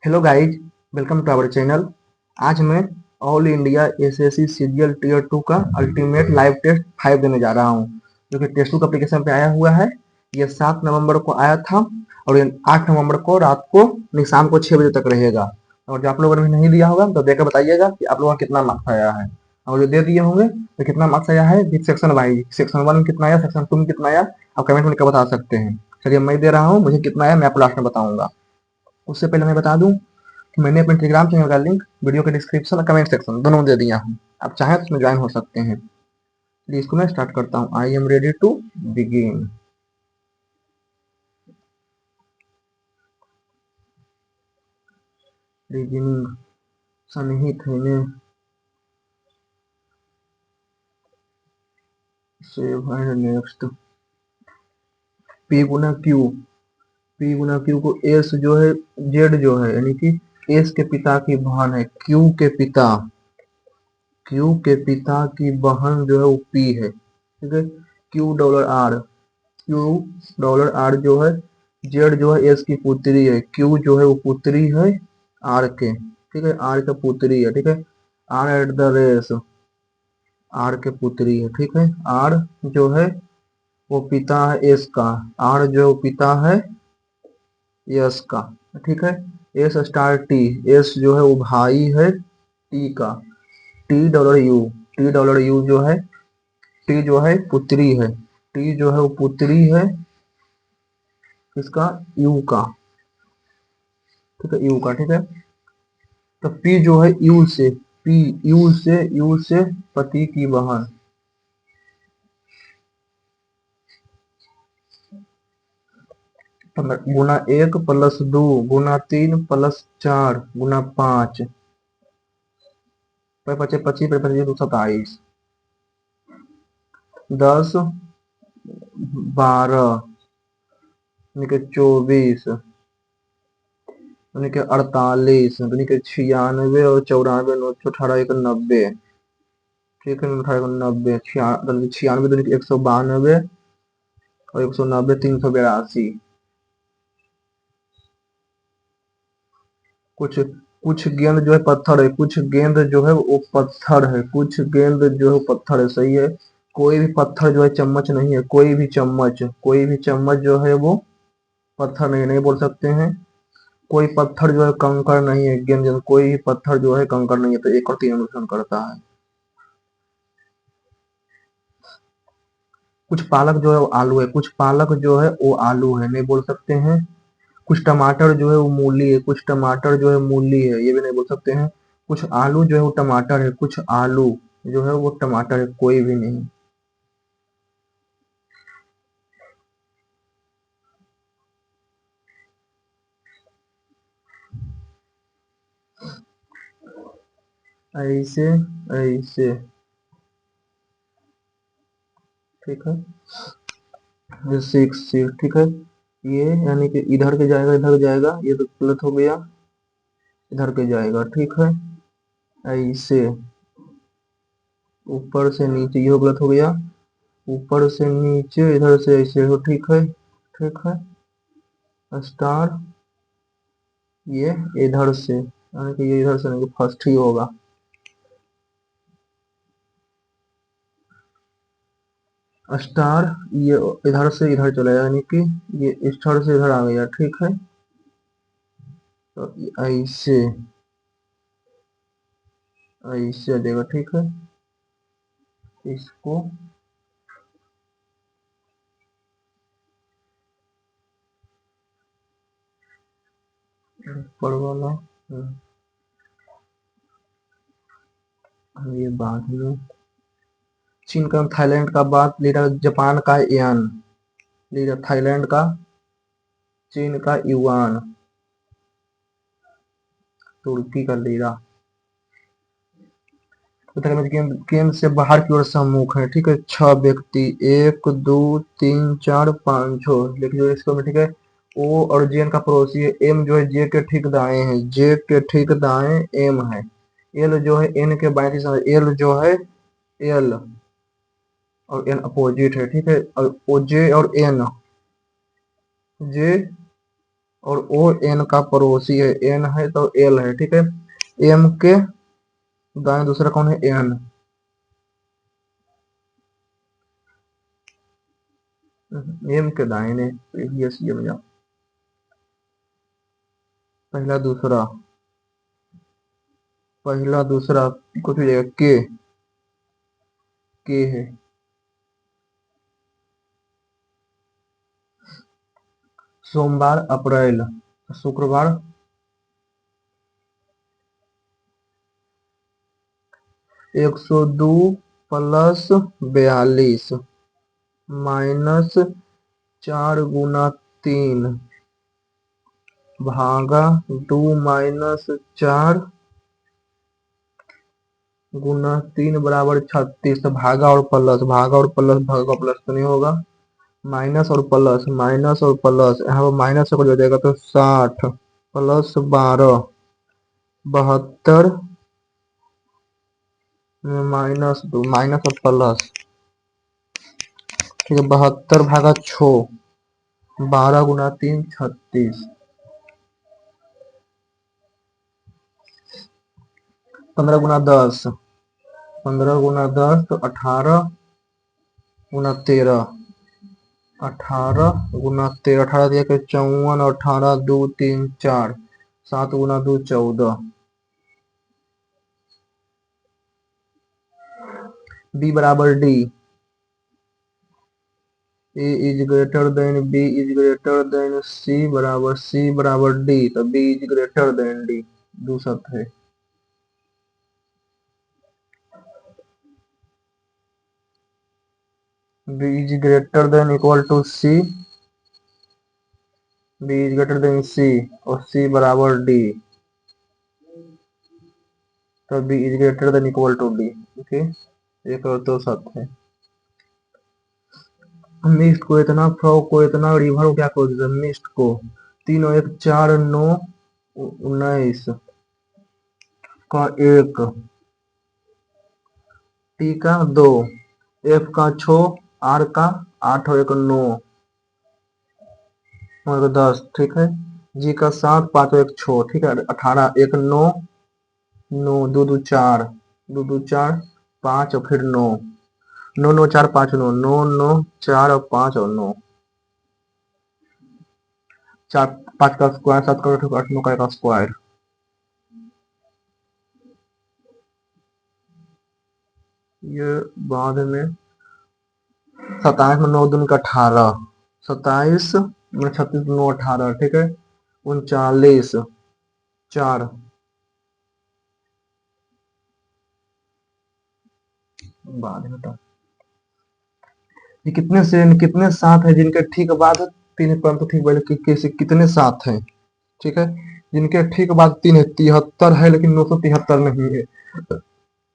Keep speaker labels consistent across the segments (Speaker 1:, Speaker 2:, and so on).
Speaker 1: Hello guys, welcome to our channel. आज मैं all India SSC CGL tier 2 का ultimate live test 5 देने जा रहा हूं, जो कि टेस्ट बुक एप्लीकेशन पे आया हुआ है। ये 7 नवंबर को आया था और ये 8 नवंबर को रात को शाम को 6 बजे तक रहेगा। और जो आप लोगों ने नहीं दिया होगा तो देकर बताइएगा कि आप लोगों का कितना मार्क्स आया है, और जो दे दिए होंगे तो कितना मार्क्स आया है विद सेक्शन वाइज। सेक्शन 1 में कितना आया, सेक्शन 2 में कितना आया, आप कमेंट में लिखकर बता सकते हैं। चलिए, मैं दे रहा हूँ, मुझे कितना आया मैं आपको लास्ट में बताऊंगा। उससे पहले मैं बता दूं कि मैंने अपने टेलीग्राम चैनल का लिंक वीडियो के डिस्क्रिप्शन और कमेंट सेक्शन दोनों में दे दिया हूँ। आप चाहें तो उसमें ज्वाइन हो सकते हैं। चलिए, इसको मैं स्टार्ट करता हूँ। I am ready to begin. Beginning सन्निहित है ने सेव एंड नेक्स्ट। पी गुना क्यू, पी गुना क्यू को एस जो है, जेड जो है यानी कि एस के पिता की बहन है, क्यू के पिता, क्यू के पिता की बहन जो है वो पी है। ठीक है, Q dollar R, Q dollar R जो है, जेड जो है एस की पुत्री है, क्यू जो है वो पुत्री है आर के। ठीक है, आर का पुत्री है। ठीक है, R at the race, R के पुत्री है। ठीक है, आर जो है वो पिता है एस का, आर जो है वो पिता है यस का। ठीक है, एस स्टार टी, एस जो है वो भाई है टी का। T dollar you, T dollar you जो है, टी जो है पुत्री है, टी जो है वो पुत्री है किसका, यू का। ठीक है, यू का। ठीक है, तो पी जो है यू से, पी यू से पति की बहन। गुना 1 प्लस 2 गुना 3 प्लस 4 गुना 5, पचे 25 25 27, 10 12 यानी कि 24 यानी कि 48 यानी कि 96 और 94 918 1 90। ठीक है, 90 96 192 और 190 382। कुछ कुछ गेंद जो है पत्थर है, कुछ गेंद जो है वो पत्थर है, कुछ गेंद जो है पत्थर है। सही है, कोई भी पत्थर जो है चम्मच नहीं है, कोई भी चम्मच, कोई भी चम्मच जो है वो पत्थर नहीं, नहीं बोल सकते हैं। कोई पत्थर जो है कंकड़ नहीं है, गेंद कोई भी पत्थर जो है कंकड़ नहीं है। तो 1 और 3 अनुसरण करता है। कुछ पालक जो है वो आलू है, कुछ पालक जो है वो आलू है, नहीं बोल सकते हैं। कुछ टमाटर जो है वो मूली है, कुछ टमाटर जो है मूली है, ये भी नहीं बोल सकते हैं। कुछ आलू जो है वो टमाटर है, कुछ आलू जो है वो टमाटर है, कोई भी नहीं। ऐसे ऐसे। ठीक है, ये सिक्स, ठीक है, ये यानी कि इधर के जाएगा, इधर जाएगा, ये तो गलत हो गया, इधर के जाएगा। ठीक है, ऐसे ऊपर से नीचे, ये गलत हो गया, ऊपर से नीचे, इधर से ऐसे हो। ठीक है, ठीक है, स्टार, ये इधर से यानी कि ये इधर से नहीं, फर्स्ट ही होगा। स्टार, ये इधर से इधर चला यानी कि ये स्टार से इधर आ गया। ठीक है, तो ऐसे ऐसे देगा। ठीक है, इसको ऊपर वाला, ये बाद में। चीन का, थाईलैंड का बाद, लीडर जापान का यान, लीडर थाईलैंड का, चीन का युआन, तुर्की का लीरा। केंद्र से बाहर की ओर सम्मुख है। ठीक है, 6 व्यक्ति, 1 2 3 4 5 6 लिख लो इसको में। ठीक है, ओ और जे का पड़ोसी है, एम जो है जे के ठीक दाएं है, जे के ठीक दाएं एम है, एल जो है एन के बाएं दिशा, एल जो है, एल और एन अपोजिट है। ठीक है, और ओ जे और एन, जे और ओ एन का पड़ोसी है, एन है तो एल है, ठीक है। एम के दाएं दूसरा कौन है, एन। एम के दाहिने प्रीवियस ये में जाओ, पहला दूसरा, पहला दूसरा कुछ हो जाएगा, के है। सोमवार अप्रैल, शुक्रवार 102 प्लस 42 माइनस 4 गुना 3 भागा 2 - 4 गुना 3 बराबर 36। तो भागा और प्लस, भागा और प्लस, भागा का प्लस तो नहीं होगा, माइनस और प्लस, माइनस और प्लस, यहाँ पर माइनस से कुछ हो जाएगा तो 60 प्लस 12 72 -2 माइनस और प्लस, ठीक है। 72 भागा 6, 12 गुना 3 36, 15 गुना 10, 15 गुना 10 तो 18 गुना 13, 18 गुना 13, 18 दिया के 54, 18 2 3 4, 7 गुना 2 14। बी बराबर d, a is greater than b is greater than c बराबर सी बराबर डी, तो b is greater than d, दूसरा है। B is greater than equal to c, b is greater than c और सी बराबर d, तो b is greater than equal to d, okay. एक और तो सत्य है। मिस्ट को इतना, फ्रॉ को इतना, रिवर को क्या कर देते, मिस्ट को 3 और 1 4 9 19 का 1, टी का 2, एफ का 6, आर का 8 और 1 9 और 10, ठीक है। जी का 7 5 और 1 6, ठीक है। 18 1 9 9 2 2 4 2 2 4 5 और फिर 9 9 9 4 5 9 9 9 4 और 5 और 9, 4 5 का स्क्वायर 7 का 8 9 का स्क्वायर, ये बाद में 27 में 9 दूनी का 18, 27 में 36 9 18, ठीक है। 39 4 बाद में तो ये कितने साथ है जिनके ठीक बाद तीन परंतु ठीक पहले कैसे कितने साथ हैं, ठीक है। जिनके ठीक बाद 3 है, 73 है लेकिन 973 नहीं है,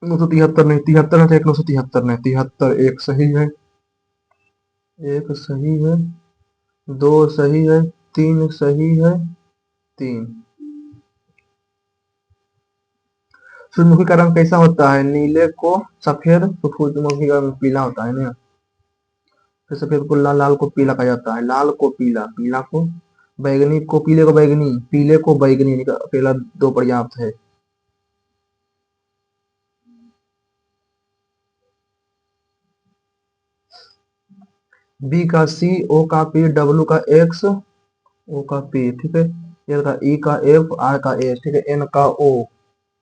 Speaker 1: 973 नहीं, 73 है तो एक 973 नहीं, 73 एक सही है, एक सही है, 2 सही है, 3 सही है, 3। सूरजमुखी का रंग कैसा होता है, नीले को सफेद, तो सूरजमुखी का रंग पीला होता है ना, फिर सफेद को लाल, लाल को पीला कहा जाता है, लाल को पीला, पीला को बैगनी, को पीले को बैगनी, पीले को बैगनी, पहला 2 पर्याप्त है। बी का सी, ओ का पी, डब्ल्यू का एक्स, ओ का पी, ठीक है। एल का ई का एफ, आर का एस, ठीक है। एन का ओ,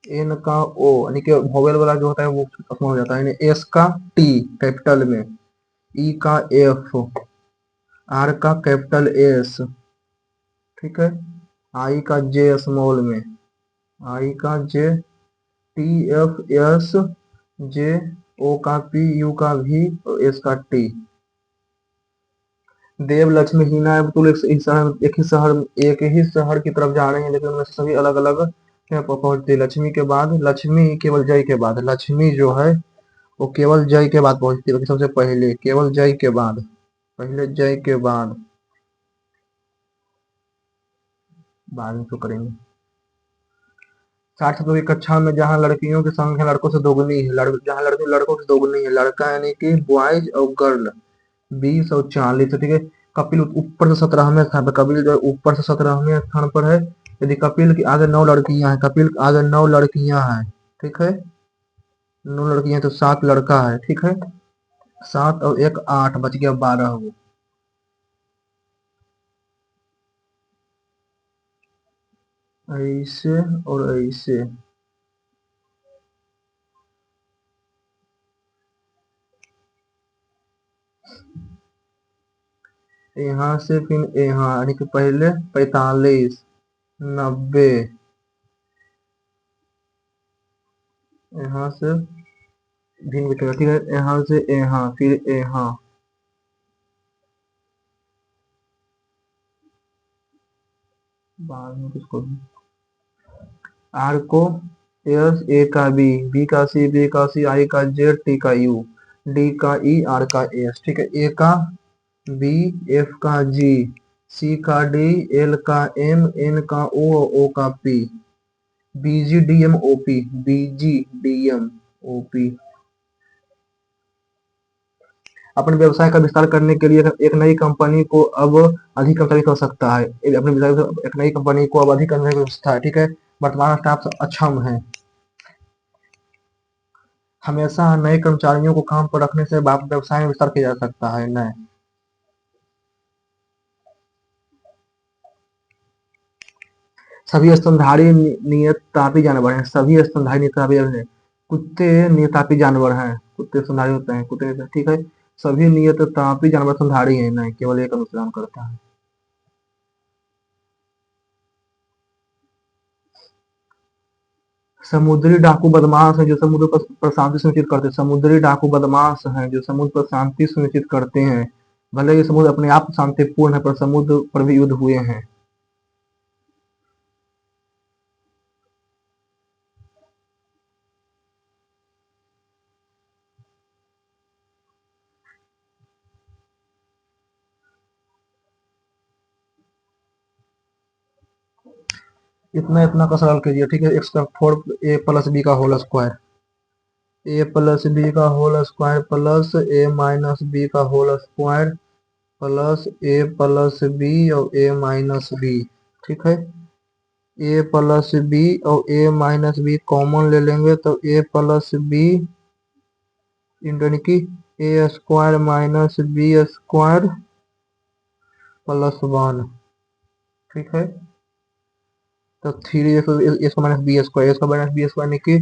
Speaker 1: एन का ओ यानी कि वोवेल वाला जो होता है वो खत्म हो जाता है, एस का टी कैपिटल में, ई का एफ, आर का कैपिटल एस, ठीक है। आई का जे स्मॉल में, आई का जे, टी एफ एस जे, ओ का पी, यू का भी और एस का टी। देव लक्ष्मी हीना अब्दुल एक ही शहर की तरफ जा रहे हैं, लेकिन उनमें से सभी अलग अलग पहुंचते। लक्ष्मी के बाद, लक्ष्मी केवल जय के बाद, लक्ष्मी जो है वो केवल जय के बाद पहुंचती है, सबसे पहले केवल जय के बाद, पहले जय के बाद में तो करेंगे। 60 की कक्षा में जहाँ लड़कियों की संख्या लड़कों से दोगुनी है, जहाँ लड़कों से दोगुनी है, लड़का यानी कि बॉयज और गर्ल 20 और 40, ठीक है। कपिल ऊपर से 17वें स्थान पर, कपिल जो है ऊपर से 17वें स्थान पर है। यदि कपिल के आगे 9 लड़कियां हैं, कपिल के आगे 9 लड़कियां हैं, ठीक है, 9 लड़कियां तो 7 लड़का है, ठीक है, 7 और 1 8, बच गया 12। वो ऐसे और ऐसे, यहाँ से फिर यहाँ, यानी कि पहले 45, 90, यहाँ से भिन्न बिटेगा, ठीक है, यहाँ से यहाँ, फिर यहाँ, बाद में किसको आर को एस, ए का बी, बी का सी, बी का सी, आई का जेड, टी का यू, डी का ई, आर का एस, ठीक है, ए का बी, एफ का जी, सी का डी, एल का एम, एन का ओ, ओ का P, B G D M O P, B G D M O P. अपने व्यवसाय का विस्तार करने के लिए एक नई कंपनी को अब अधिक कर्मचारी की आवश्यकता है। अपने व्यवसाय एक नई कंपनी को अब अधिक कर्मचारी की आवश्यकता है, ठीक है, वर्तमान स्टाफ अक्षम है। हमेशा नए कर्मचारियों को काम पर रखने से व्यवसाय में विस्तार किया जा सकता है। नए सभी स्तनधारी नियततापी जानवर हैं, सभी स्तनधारी नियततापी जानवर हैं। कुत्ते नियततापी जानवर हैं, कुत्ते स्तनधारी होते हैं, कुत्ते, ठीक है, सभी नियततापी जानवर स्तनधारी हैं, नहीं केवल एक अनुसरण करता है। समुद्री डाकू बदमाश हैं जो समुद्र पर शांति सुनिश्चित करते हैं, समुद्री डाकू बदमाश हैं जो समुद्र पर शांति सुनिश्चित करते हैं। भले ही समुद्र अपने आप शांतिपूर्ण है, पर समुद्र पर भी युद्ध हुए हैं। इतना इतना का सरल कीजिए, ठीक है, एक्स का 4 ए प्लस बी का होल स्क्वायर, ए प्लस बी का होल स्क्वायर प्लस ए माइनस बी का होल स्क्वायर प्लस ए प्लस बी और ए माइनस बी, ठीक है, ए प्लस बी और ए माइनस बी कॉमन ले लेंगे तो ए प्लस बी यानी कि a square minus b square plus 1, ठीक है, तो 3 माइनस बी स्क्वायर, इसका माइनस बी स्क्वायर यानी कि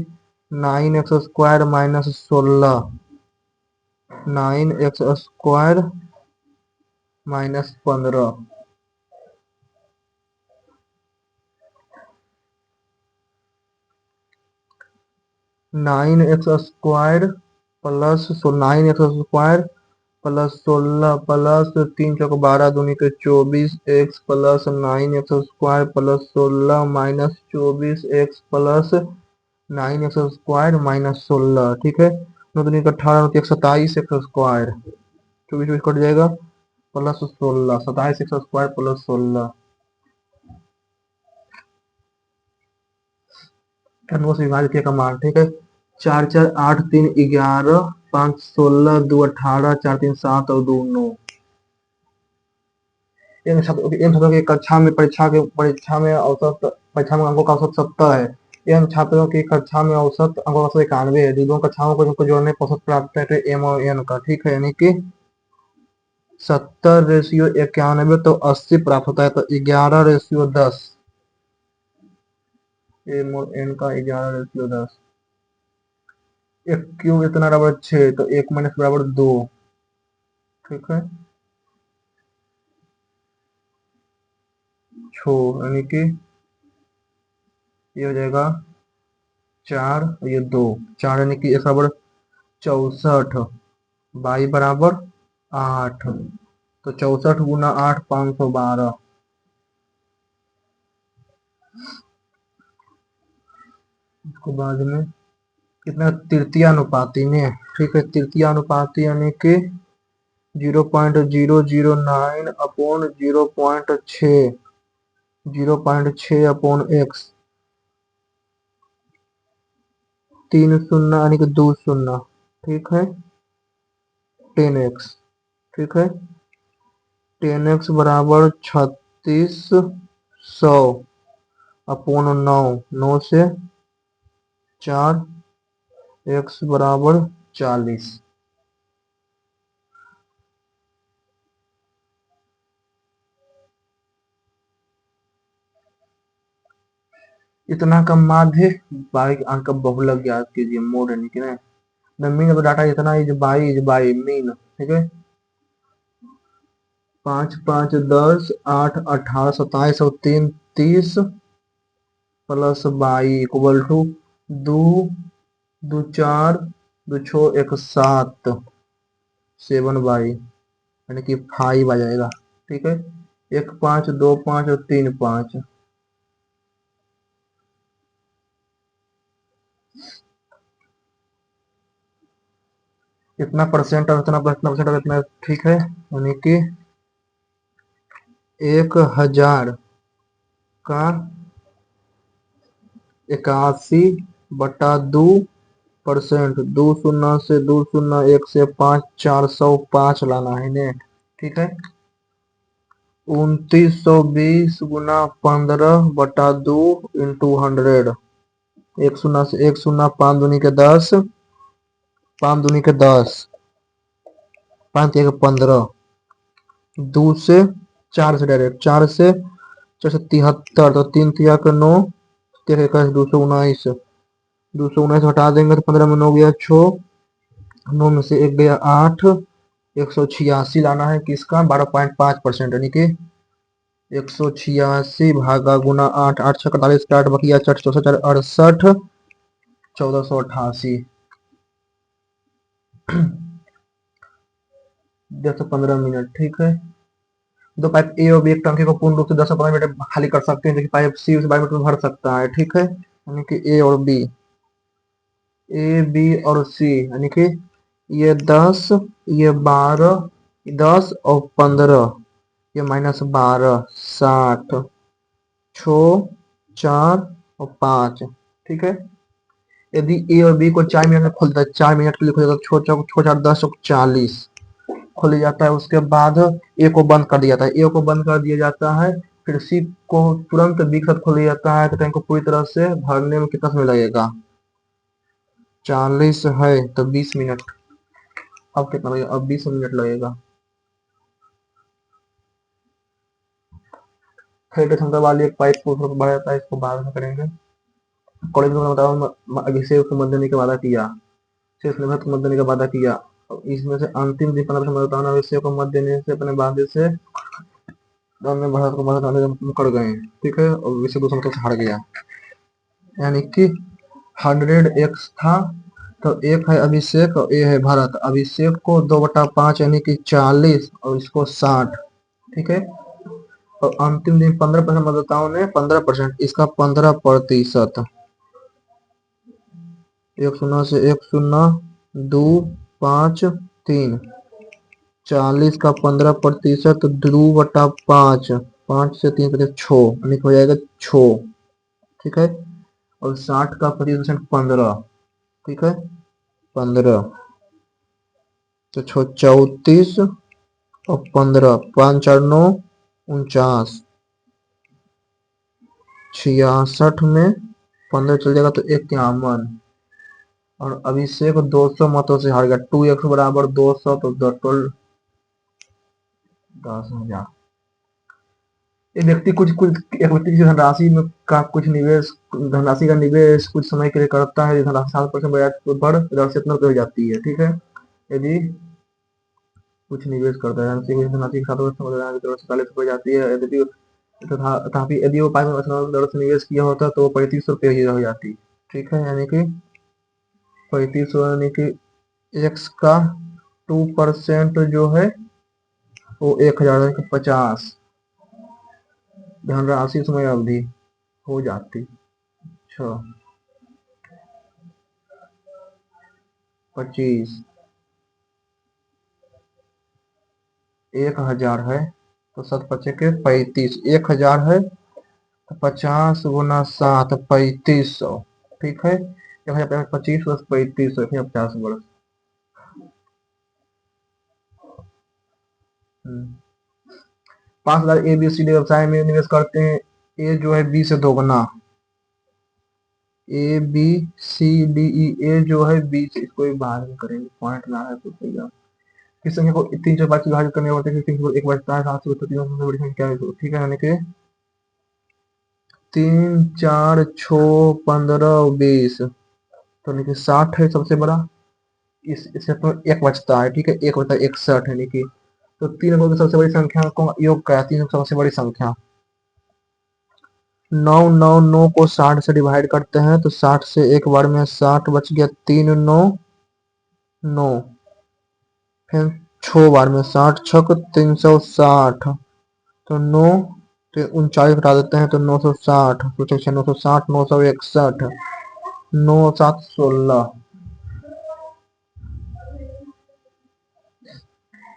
Speaker 1: 9x square minus 16, 9x square minus 15, 9x square plus 9x square plus 16 plus 3 चौक 12 दूनी के 24 x plus 9x square plus 16 minus 24 x plus 9x square minus 16, ठीक है, 9 दूनी का 18, 27 एक्स स्क्वायर, 24 कट जाएगा, प्लस 16, 27 एक्स स्क्वायर प्लस 16, विभाजित किया का मान, ठीक है, 4 4 8 3 11 5 16 2 18 4 3 7 और 2 9। इन छात्रों की कक्षा में परीक्षा में औसत परीक्षा में अंकों का औसत 70 है। इन छात्रों की कक्षा में औसत अंकों का औसत 91 है। दोनों कक्षाओं को जोड़ने पर औसत प्राप्त है एम और एन का, ठीक है, यानी कि 70/91 तो 80 प्राप्त होता है, तो 11/10, एम और एन का 11/10। एक क्यूब इतना बराबर 6, तो 1 माइनस बराबर 2, ठीक है, छो यानी कि ये हो जाएगा 4 और ये 2, 4 यानी कि एक बराबर 64, बाई बराबर 8, तो 64 गुना 8 512। इसको बाद में कितना तृतीय अनुपाती में, ठीक है, तृतीय अनुपाती यानी कि 0.009 अपॉन 0.6, 0.6 अपॉन एक्स, 3 शून्य यानी कि 2 शून्य, ठीक है, 10x, ठीक है, 10x बराबर 3600 अपोन 9, 9 से 4, x बराबर 40। इतना का माध्य बाई अंक बहुलक ज्ञात कीजिए। मोड यानी कि ना द मीन ऑफ डाटा इतना इज बाई मीन। ठीक है, 5 5 10 8 18 27 और 3 30 plus by equal to 2 2 4 2 6 1 7 7 by यानी कि 5 आ जाएगा। ठीक है, 1 5 2 5 और 3 5। इतना परसेंट और इतना परसेंट और इतना। ठीक है, यानी कि 1000 का 81/2%। 2 शून्य से 2 शून्य 1 से 5 405 लाना है ने। ठीक है, 2920 गुना 15/2 इंटू 100। 1 शून्य से 1 शून्य 5 दूनी के 10, 5 दूनी के 10, 5 एक 15, 2 से 4 से डायरेक्ट 4 से 73, तो 3 तिया के 9, 219, 219 हटा देंगे तो 15 में 9 गया 6, 9 में से 1 गया 8, 186 लाना है किसका 12.5%, यानी कि 186 भागा गुना 8, 8 6 48, 8 बकिया 4 64 68, 1488। 10 से 15 मिनट। ठीक है, दो पाइप ए और बी एक टंकी को पूर्ण रूप से 10 से 15 मिनट खाली कर सकते हैं, जबकि पाइप सी उस 12 मिनट में भर सकता है। ठीक है, यानी कि ए और बी, ए बी और सी, यानी कि ये 10, ये 12, 10 और 15, ये -12, 60, 6 4 और 5। ठीक है, यदि ए और बी को 4 मिनट में खोलता है, 4 मिनट के लिए खोलेगा, छो 4 10 और 40 खोल जाता है। उसके बाद ए को बंद कर दिया जाता है, ए को बंद कर दिया जाता है, फिर सी को तुरंत बी के साथ खोल दिया जाता है। तो टैंक को पूरी तरह से भरने में कितना समय लगेगा? 40 है तो 20 मिनट। अब कितना लगेगा? अब 20 मिनट लगेगा। फिर क्षमता वाली एक पाइप को बढ़ा जाता है, इसको बाद में करेंगे। कॉलेज में बताओ, अभिषेक को मत देने का वादा किया, शेष ने को मत देने का वादा किया। इसमें से अंतिम दिन 15% बताना, अभिषेक को मत देने से अपने वादे से में बढ़ा को मदद आने मुकर गए। ठीक है, और विषय दूसरा मतलब हार गया, यानी कि 100x था तो एक है अभिषेक और ये है भरत। अभिषेक को 2/5 यानी कि 40 और इसको 60। ठीक है, और अंतिम दिन 15% मतदाताओं ने 15%, इसका 15%। 1 शून्य से 1 शून्य 2 5 3, 40 का 15%, 2/5, 5 से 3 6, यानी हो जाएगा 6। ठीक है, और 60 का 25% 15। ठीक है, 15 तो 34 और 15, 5 4 9 49, 66 में 15 चल जाएगा तो 51। और अभिषेक 200 मतों से हार गया। 2x बराबर 200, तो 10,000। एक व्यक्ति एक व्यक्ति किसी धनराशि में का कुछ निवेश धनराशि का निवेश कुछ समय के लिए करता है, धनराशि 7% ब्याज पर दर से इतना हो जाती है। ठीक है, यदि कुछ निवेश करता है धनराशि के 7% हो जाती है, यदि तथापि यदि वो 5% दर से निवेश किया होता तो वो 3500 ही रह जाती। ठीक है, यानी कि 3500, यानी कि एक्स का 2% जो है वो 1000 का 50 धनराशि समय अवधि हो जाती। अच्छा, 25, 1000 है तो 7 5 के 35, 1000 है तो 50 गुना 7, 3500। ठीक है, 1025 प्लस 3500, 150 वर्ष। 5,000 ABCD व्यवसाय में निवेश करते हैं। ए जो है बी से दोगुना, ABCDE, ए जो है बी से, इसको एक बाहर में करेंगे, पॉइंट ना है तो भैया। किस संख्या को 3 से 5 से विभाजित करने होते हैं, किस संख्या को 1 बचता है, 7 से बचता है, 3 सबसे बड़ी संख्या है, ठीक है, यानी कि 3, 4, 6, 15, 20, तो देखिए 60 है सबसे बड़ा, इससे तो एक बचता है, ठीक है, 1 बचता है 61 है, देखिए, तो 3 अंकों की सबसे बड़ी संख्या को योग करा, 3 सबसे बड़ी संख्या, 9, 9, 9 को 60 से डिवाइड करते हैं तो 60 से एक बार में 60 बच गया, 3, 9, 9, फिर 6 बार में 60 छक 360, तो 9 तो 39 घटा देते हैं तो 960, तो 960, 961, 9, 7, 16।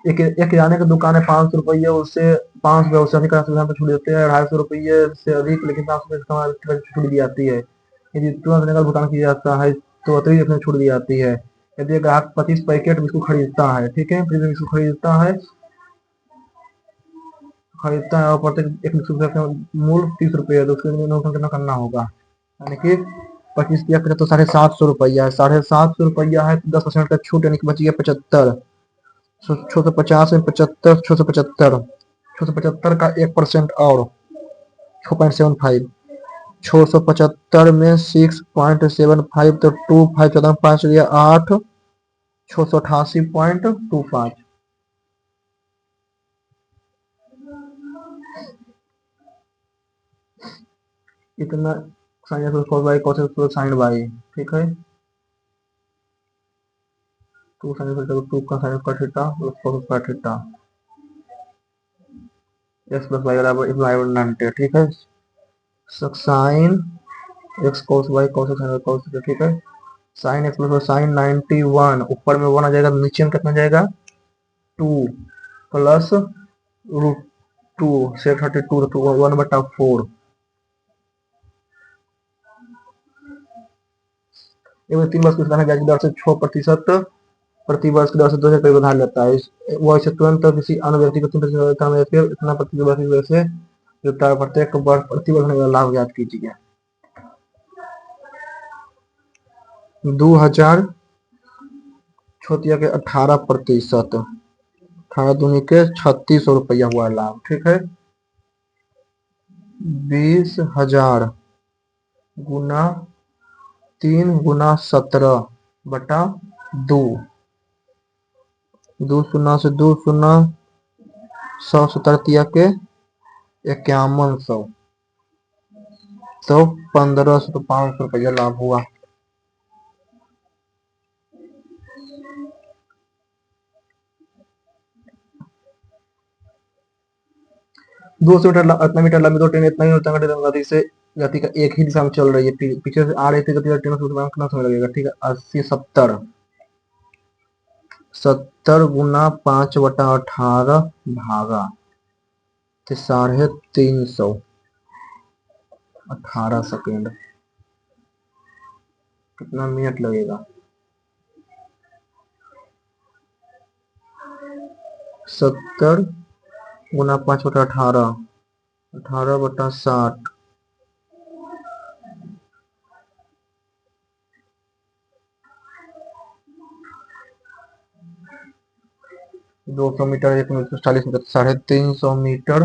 Speaker 1: एक किराने की दुकान है, 500 रुपये, उससे 500 से अधिक राशि पर छूट देते हैं, 250 रुपये से अधिक लेकिन 500 रुपये छूट दी जाती है। यदि तुरंत नकद भुगतान किया जाता है तो अतिरिक्त छूट दी जाती है। यदि ग्राहक 25 पैकेट बिस्कुट खरीदता है, ठीक है, बिस्कुट खरीदता है और प्रत्येक एक बिस्कुट का मूल्य 30 रुपये है, तो उसके लिए नुकसान कितना करना होगा, यानी कि 25 किया तो 750 रुपया है, 750 रुपया है तो 10% का छूट, यानी कि बच गया 75, 650 में 75, 675, 675 का 1% और 6.75, 675 में 6.75 तो 25 14 5 गया 8, 688.25, इतना sine by cos sine by, ठीक है, 2 साइन 2 का sine square theta plus cos square theta, x plus Y बराबर इस वाई 90, ठीक है, sine x cos y cos sin cos, ठीक है, साइन एक्स प्लस साइन 91, ऊपर में 1 आ जाएगा, नीचे में कितना जाएगा 2 प्लस रूट 2 से 32, तो 1/4, एक 3 वर्ष की ब्याज की दर से 6% प्रति वर्ष की दर से 2 रुपये उधार लेता है, वह इसे तुरंत किसी अन्य व्यक्ति को 3% इतना प्रति वर्ष की दर से देता है, प्रत्येक वर्ष प्रति वर्ष होने वाला लाभ याद कीजिए। 2000 छोटिया के 18%, 18 दूनी के 3600 रुपया हुआ लाभ, ठीक है, 20,000 गुना 3 गुना 17/2, 2 शून्य से 2 शून्य, 100 के 5100, तो 1500 तो 500 रुपया लाभ हुआ। 200 मीटर इतना मीटर लंबी तो ट्रेन इतना ही गति से गति का एक ही दिशा में चल रही है, पीछे से आ रही थी गति, ट्रेन से कितना समय लगेगा, ठीक है, 80, 70, 70 गुना 5/18 भागा 350, 18 सेकेंड, कितना मिनट लगेगा, 70 गुना 5/18, 18/60, 200 मीटर 1 मिनट 40 मीटर, 350 मीटर,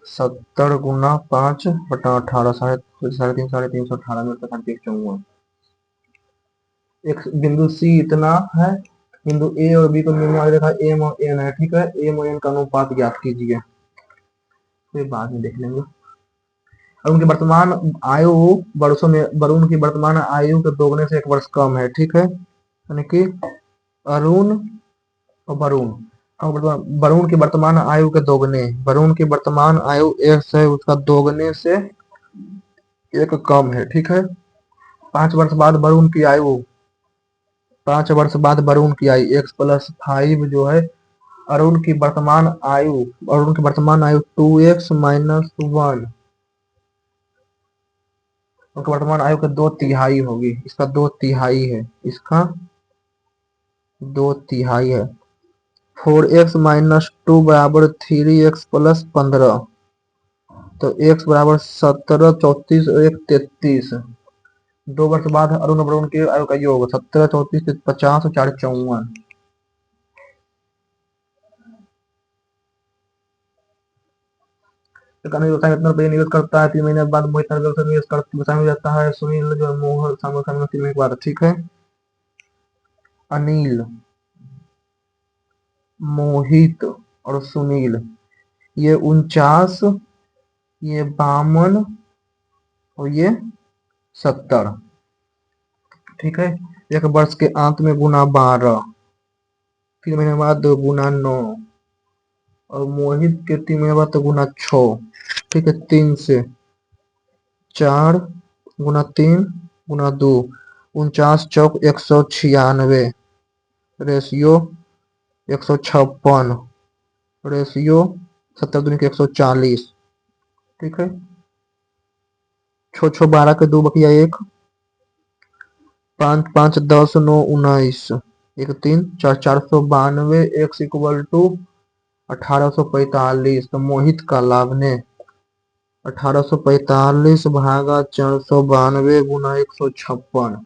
Speaker 1: 70 गुना 5/18, 350, मिनट का 54, एक बिंदु सी इतना है, बिंदु ए और बी को निम्न आगे देखा एम और एन है, ठीक है, एम और एन का अनुपात ज्ञात कीजिए, फिर बाद में देख लेंगे। और उनकी वर्तमान आयु वर्षों में, वरुण की वर्तमान आयु के दोगुने से 1 वर्ष कम है, ठीक है, यानी कि अरुण और वरुण, वरुण की वर्तमान आयु के दोगुने, वरुण की वर्तमान आयु 1 है, उसका दोगुने से 1 कम है, ठीक है, 5 वर्ष बाद वरुण की आयु, 5 वर्ष बाद वरुण की आयु x प्लस 5 जो है, अरुण की वर्तमान आयु, 2x माइनस 1, उनकी वर्तमान आयु का 2/3 होगी, इसका 2/3 है, इसका 2/3 है, 4x-2 बराबर 3x प्लस 15। तो x बराबर 17, 34 और 1 33। 2 वर्ष बाद अरुण और वरुण के आयु का योग 17, 34, 50 और 4 54। कन्हैया व्यवसाय में इतना रुपया निवेश करता है, 3 महीने बाद मोहित व्यवसाय निवेश कर व्यवसाय में जाता है। सुनील जो मोहन सामने 3 महीने के बाद। ठीक है। अनिल, मोहित और सुनील, ये 49, ये 52 और ये 70। ठीक है। 1 वर्ष के अंत में गुना 12, 3 महीने बाद गुना 9 और मोहित के 3 महीने बाद तो गुना 6। ठीक है। 3 से 4 गुना 3 गुना 2, 49 चौक 196, रेशियो 156, रेशियो 70 दूनी के 140। ठीक है। 6 6 12 के 2 बकिया 1, 5 5 10 9 19, 1 3 4 492, x इक्वल टू 1845। तो मोहित का लाभ ने 1845 भागा 492 गुना 156,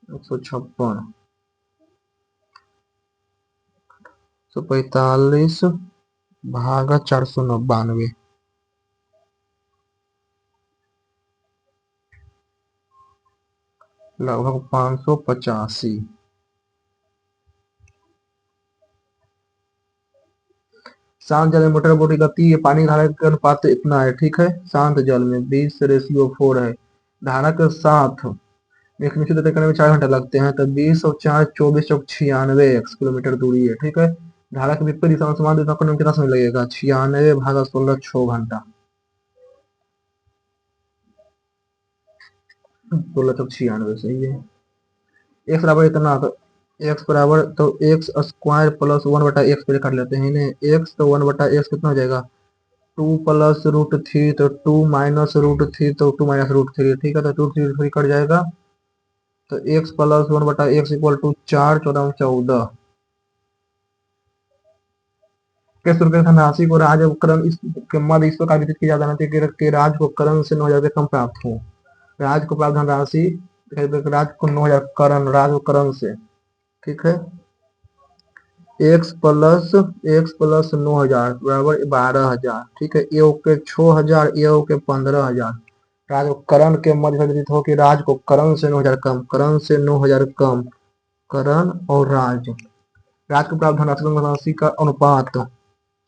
Speaker 1: 145 भागा 492, लगभग 585। शांत जल में मोटर बोट की गति पानी की धारा के अनुपात इतना है। ठीक है। शांत जल में 20:4 है। धारा के साथ एक निश्चित गति करने में 4 घंटे लगते हैं। तो 20 और 4 24 और 96 किलोमीटर दूरी है। ठीक है। धारा के विपरीत दिशा में समान दिशा करने में कितना समय लगेगा? 96 भागा 16 6 घंटा। 16 चौक 96 सही है। एक्स बराबर इतना, तो एक्स बराबर तो एक्स स्क्वायर प्लस 1/x पे कर लेते हैं इन्हें। एक्स तो 1/x कितना हो जाएगा? 2 प्लस रूट 3, तो 2 माइनस रूट 3, तो 2 माइनस रूट 3। ठीक है। तो 2 3 कट जाएगा। तो x plus 1/x equal to 4 14 14। किस रुपये धनराशि को राज उपकरण इस के मध्य इस प्रकार वितरित किया जाना चाहिए कि राज को करण से 9,000 रुपये कम प्राप्त हो। राज को प्राप्त धनराशि, राज को 9,000 करण, राज को करण से। ठीक है। x प्लस 9,000 बराबर 12,000। ठीक है। ये के 6,000, ये के 15,000। राज को करण के मध्य वितरित हो कि राज को करण से 9,000 कम, करण से 9,000 कम, करण और राज। राज को प्राप्त धनराशि का अनुपात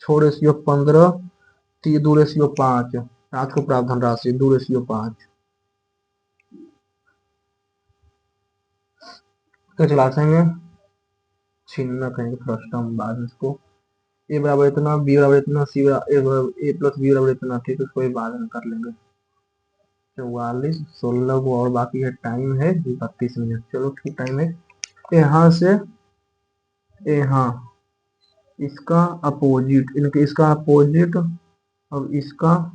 Speaker 1: 6:15, 2:5। राज को प्राप्त धनराशि 2:5। तो चलाते हैं, छीनना कहेंगे फर्स्ट टर्म बाद इसको। ए बराबर इतना, बी बराबर इतना, सी बराबर ए प्लस बी बराबर इतना। ठीक है। इसको बाद में कर लेंगे। 44 16 को और बाकी है, टाइम है 32 मिनट। चलो ठीक टाइम है। यहाँ से यहाँ इसका अपोजिट, इनके इसका अपोजिट, अब इसका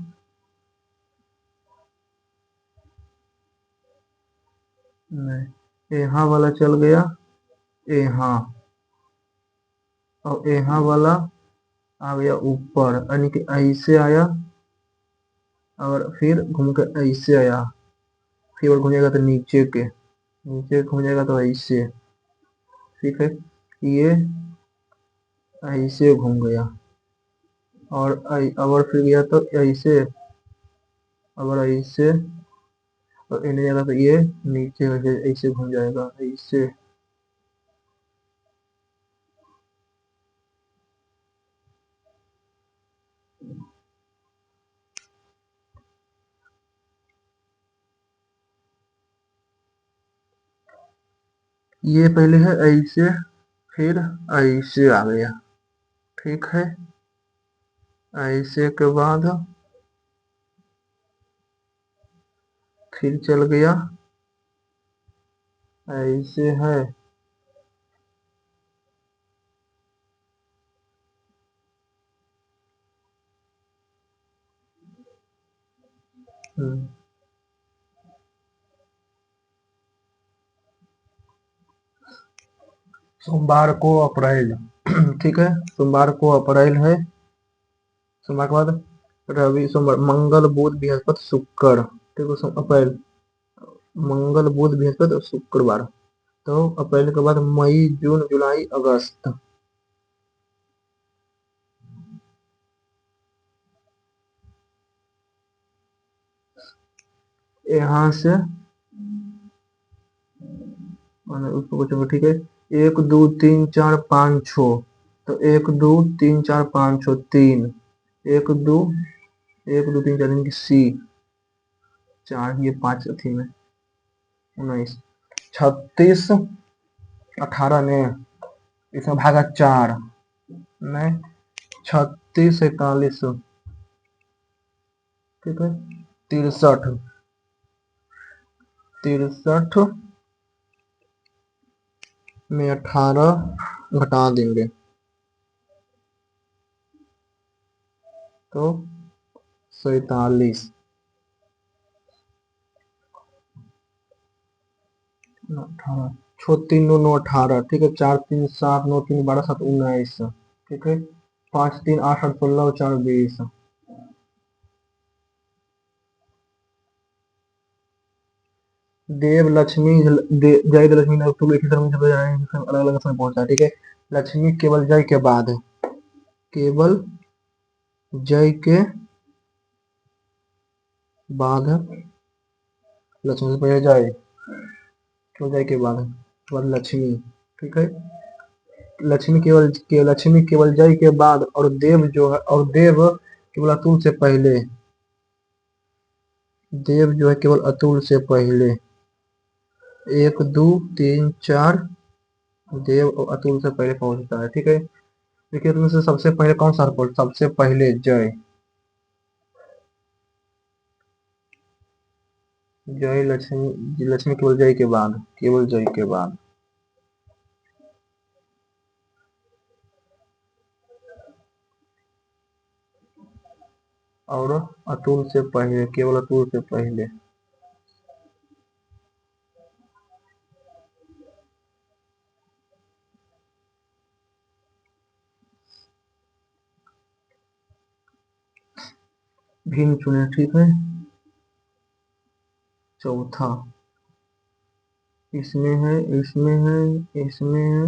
Speaker 1: नहीं, यहाँ वाला चल गया यहाँ, और यहाँ वाला आ गया ऊपर, यानी कि ऐसे आया और फिर घूम कर ऐसे आया, फिर घूम जाएगा तो नीचे के, नीचे घूम जाएगा तो ऐसे। ठीक है। ये ऐसे घूम गया और अगर फिर गया तो ऐसे, अगर ऐसे और इन्हें जगह तो ये नीचे ऐसे घूम जाएगा ऐसे। ये पहले है ऐसे, फिर ऐसे आ गया। ठीक है। ऐसे के बाद फिर चल गया ऐसे है, सोमवार को अप्रैल। ठीक है, सोमवार को अप्रैल है। सोमवार के बाद रवि, सोमवार, मंगल, बुध, बृहस्पति, शुक्र। ठीक है, अप्रैल, मंगल, बुध, बृहस्पति और शुक्रवार। तो अप्रैल के बाद मई, जून, जुलाई, अगस्त। यहाँ से उसको पूछोगे। ठीक है, 1 2 3 4 5 6। तो 1 2 3 4 5 6 3, 1 2, 1 2 3 4 की सी, 4, ये 5 थी में 19, 36, 18 ने इसमें भागा 4 में 36, 41। ठीक है, 63, 63 में 18 घटा देंगे तो 47, 18, 6 3 9 9 18। ठीक है, 4 3 7 9 3 12 7 19। ठीक है, 5 3 8 8 16 और 4 20। देव लक्ष्मी जय लक्ष्मी तुम एक ही समय से अलग अलग समय पहुंचा है। ठीक है, लक्ष्मी केवल जय के बाद है, केवल जय के बाद है। लक्ष्मी से पहले जय, तो जय के बाद है, तो बाद लक्ष्मी। ठीक है, लक्ष्मी केवल जय के बाद, और देव जो है, और देव केवल अतुल से पहले। देव जो है केवल अतुल से पहले। 1 2 3 4 देव और अतुल से पहले पहुंचता है। ठीक है, देखिए तुम से सबसे पहले कौन सा पहुंच, सबसे पहले जय। जय लक्ष्मी, लक्ष्मी केवल जय के बाद, केवल जय के बाद। और अतुल से पहले, केवल अतुल से पहले। भिन्न चुने। ठीक है, चौथा इसमें है, इसमें है, इसमें है।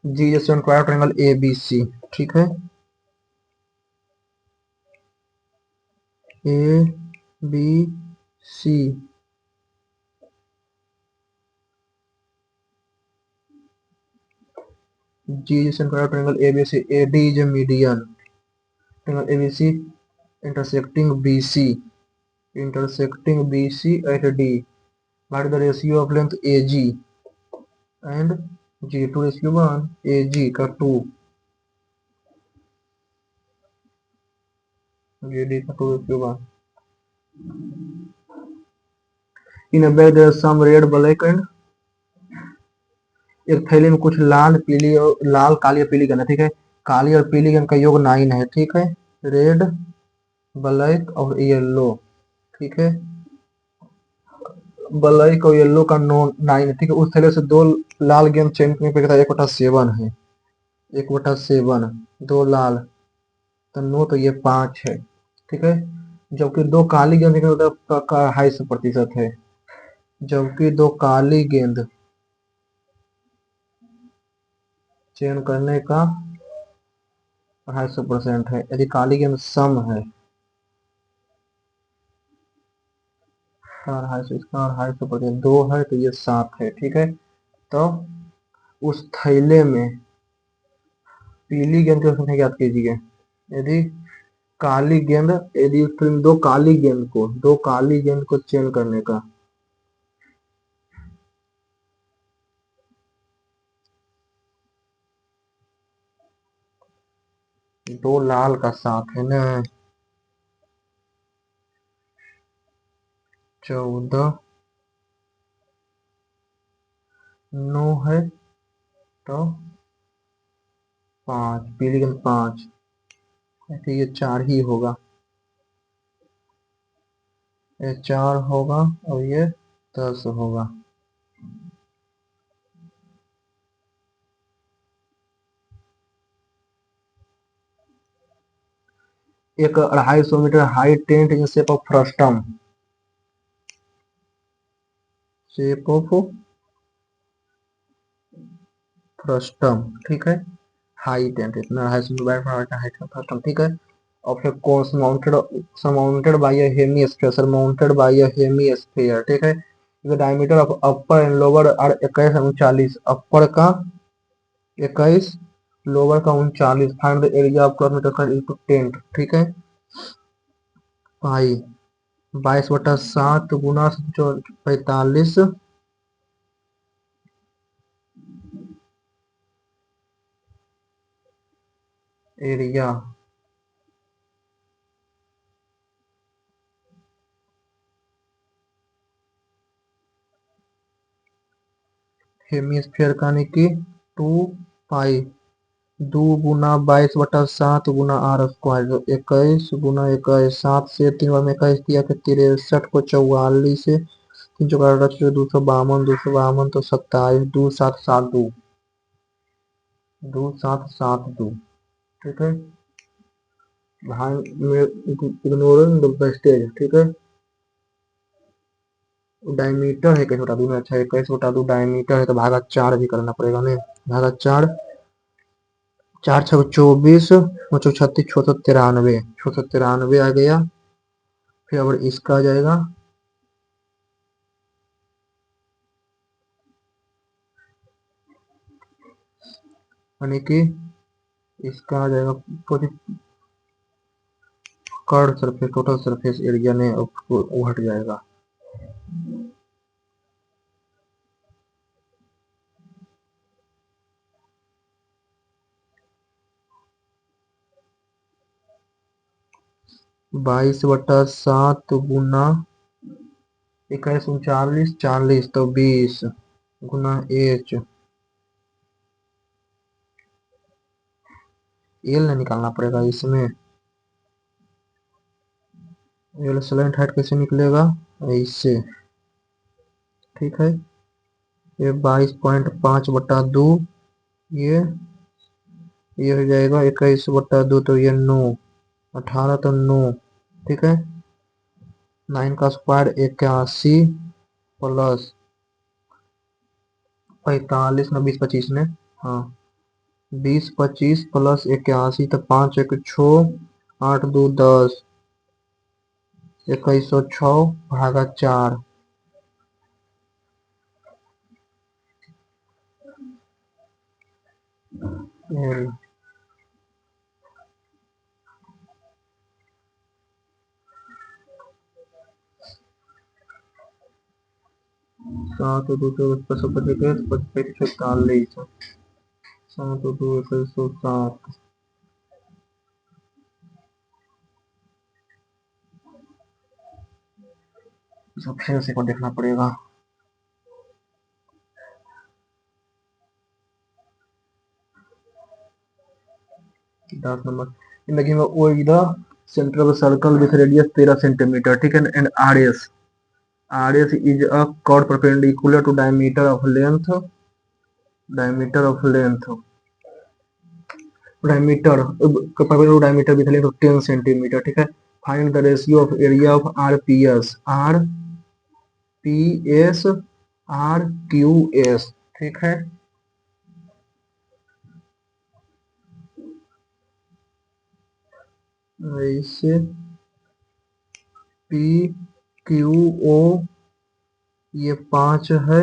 Speaker 1: जी जैसे ट्रायंगल ए बी सी। ठीक है, ए बी सी। जी जैसे triangle a b c, a d is a median. Triangle a b c intersecting BC, intersecting BC at D. What is the ratio of length AG and G2:1? AG का 2, AD का 2:1। In a bag there is some red, black and, एक थैली में कुछ लाल, पीली और लाल, काली और पीली गेंद है। ठीक है, काली और पीली गेंद का योग 9 है। ठीक है, रेड, ब्लैक और येलो। ठीक है, ब्लैक और येलो का 9 है। ठीक है, उस थैले से 2 लाल गेंद चयन करने पर 1/7 है, 1/7, 2 लाल, तो 9, तो ये 5 है। ठीक है, जबकि 2 काली गेंद का 2.5% है, जबकि 2 काली गेंद चयन करने का 250% है। यदि काली गेंद सम है, इसका 250%, 2 है तो ये 7 है। ठीक है, तो उस थैले में पीली गेंद की संख्या याद कीजिए। यदि काली गेंद, यदि फिर 2 काली गेंद को चयन करने का, 2 लाल का 7 है ना, 14, 9 है तो 5, पीली गेंद 5, तो ये 4 ही होगा, ये 4 होगा और ये 10 होगा। एक 250 metre high tent in shape of frustum, shape of frustum, ठीक है। हाई टेंट इतना 250 मीटर हाइट का फ्रस्टम, ठीक है। और फिर cone surmounted by a hemisphere, surmounted by a hemisphere, ठीक है। The diameter of upper and lower are 21 और 39, अपर का 21, लोअर का 39, find the area of metre square into tent, ठीक है। पाई 22/7 गुना 45 एरिया, हेमिस्फीयर का यानी कि 2 पाई 2 गुना 22/7 गुना आर स्क्वायर, तो 21 गुना 21, 7 से 3 बार में 21 दिया कि 63 को 44 से 3 252, 252 तो 27, 2772, 2772, ठीक है। इग्नोरिंग द वेस्टेज, ठीक है। डायमीटर है, कैसे बता दूं मैं, अच्छा है कैसे बता दूं, डायमीटर है तो भागा 4 भी करना पड़ेगा नहीं, भागा 4, 4 6 24, 5 36, 693, 693 आ गया। फिर अगर इसका आ जाएगा, यानी कि इसका आ जाएगा curve surface, total surface area ने वो हट जाएगा। बाईस बटा 7 गुना 21 39 40 तो 20 गुना एच, एल निकालना पड़ेगा इसमें। एल स्लैंट हाइट कैसे निकलेगा, ऐसे, ठीक है। ये 22.5/2, ये ये हो जाएगा 21/2, तो ये 9, 18 तो 9, ठीक है। 9 का स्क्वायर 81 प्लस 45 ना 20 25 ने, हाँ 20 25 प्लस 81 तो 5 1 6, 8 2 10, 2106 भागा 4, 7 2 25 45 46, 7 2 2107, सब फिर से को देखना पड़ेगा। 10 नंबर देखिए, वो इधर centre of circle with radius 13 centimetre, ठीक है। And R S is a chord perpendicular to diameter of length diameter diameter with length 10 centimetre, ठीक है। Find the ratio of area of R Q S, ठीक है। ऐसे P Q O, ये 5 है,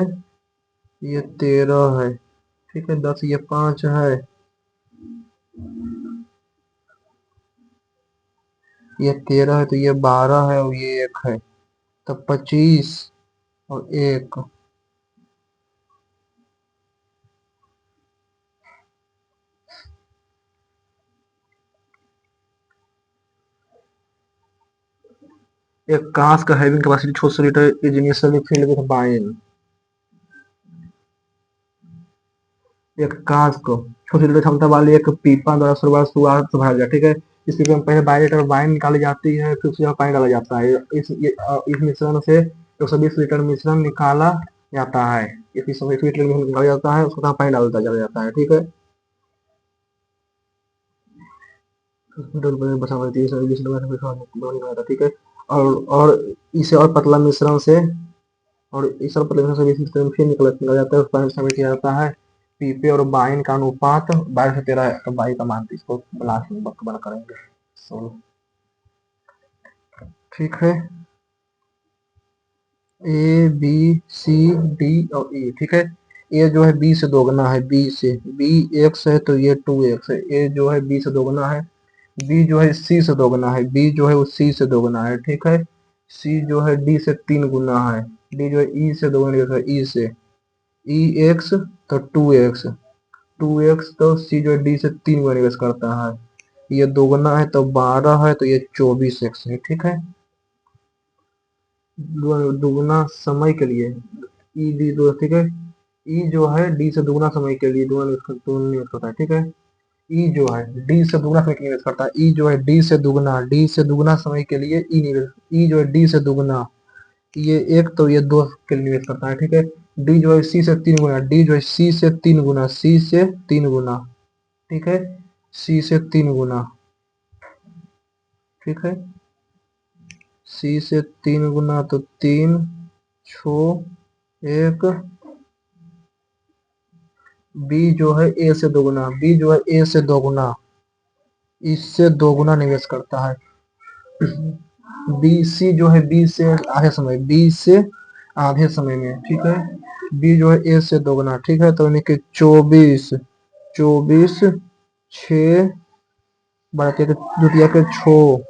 Speaker 1: ये 13 है, ठीक है। 10 ये 5 है, ये 13 है, तो ये 12 है और ये 1 है, तो 25 और 1, एक cask having capacity 600 litre is initially filled with wine, एक कांच को 600 लीटर क्षमता वाली एक पीपा द्वारा शुरुआत से भरा जाए, ठीक है। इस स्थिति में पहले बायोरिएक्टर में वाइन निकाली जाती है, फिर उसमें पानी डाला जाता है। इस मिश्रण से 120 लीटर मिश्रण निकाला जाता है। इस 120 लीटर मिश्रण निकाला जाता है, उसको पानी डालता जाता है। ठीक है, ठीक है। और इसे और पतला मिश्रण से और इस और पतले मिश्रण से फिर निकला जाता है, उस पानी में किया जाता है पीपे और वाइन का अनुपात 12 से 13 तो 22 का मान, इसको लास्ट में बना करेंगे। ठीक है, ए बी सी डी और ई। ठीक है, ए जो है बी से दोगुना है, बी से बी एक्स है तो ये 2x है। ए जो है बी से दोगुना है, बी जो है सी से दोगुना है, बी जो है वो सी से दोगुना है। ठीक है, सी जो है डी से 3 गुना है, डी जो है ई से दोगुना है, ई से ई एक्स तो 2x, 2x तो सी जो है डी से 3 गुना निवेश करता है, ये दोगुना है तो 12 है तो ये 24x है। ठीक है, दुगुना समय के लिए ई डी दो। ठीक है, ई जो है डी से दुगुना समय के लिए दोगुना निवेश करता है। ठीक है, ई जो है डी से दुगुना समय के लिए निवेश करता है, ई जो है डी से दुगुना समय के लिए ई निवेश, ई जो है डी से दुगुना, ये एक तो ये दो के लिए निवेश करता है। ठीक है, डी जो है सी से 3 गुना, डी जो है सी से 3 गुना, सी से 3 गुना। ठीक है, सी से 3 गुना। ठीक है, सी से 3 गुना तो 3 छो 1, बी जो है ए से दोगुना, बी जो है ए से दोगुना, इससे दोगुना निवेश करता है। बी सी जो है बी से आधे समय, बी से आधे समय में। ठीक है, बी जो है ए से दोगुना। ठीक है, तो यानी कि 24 24 6 बढ़ते द्वितीय के 6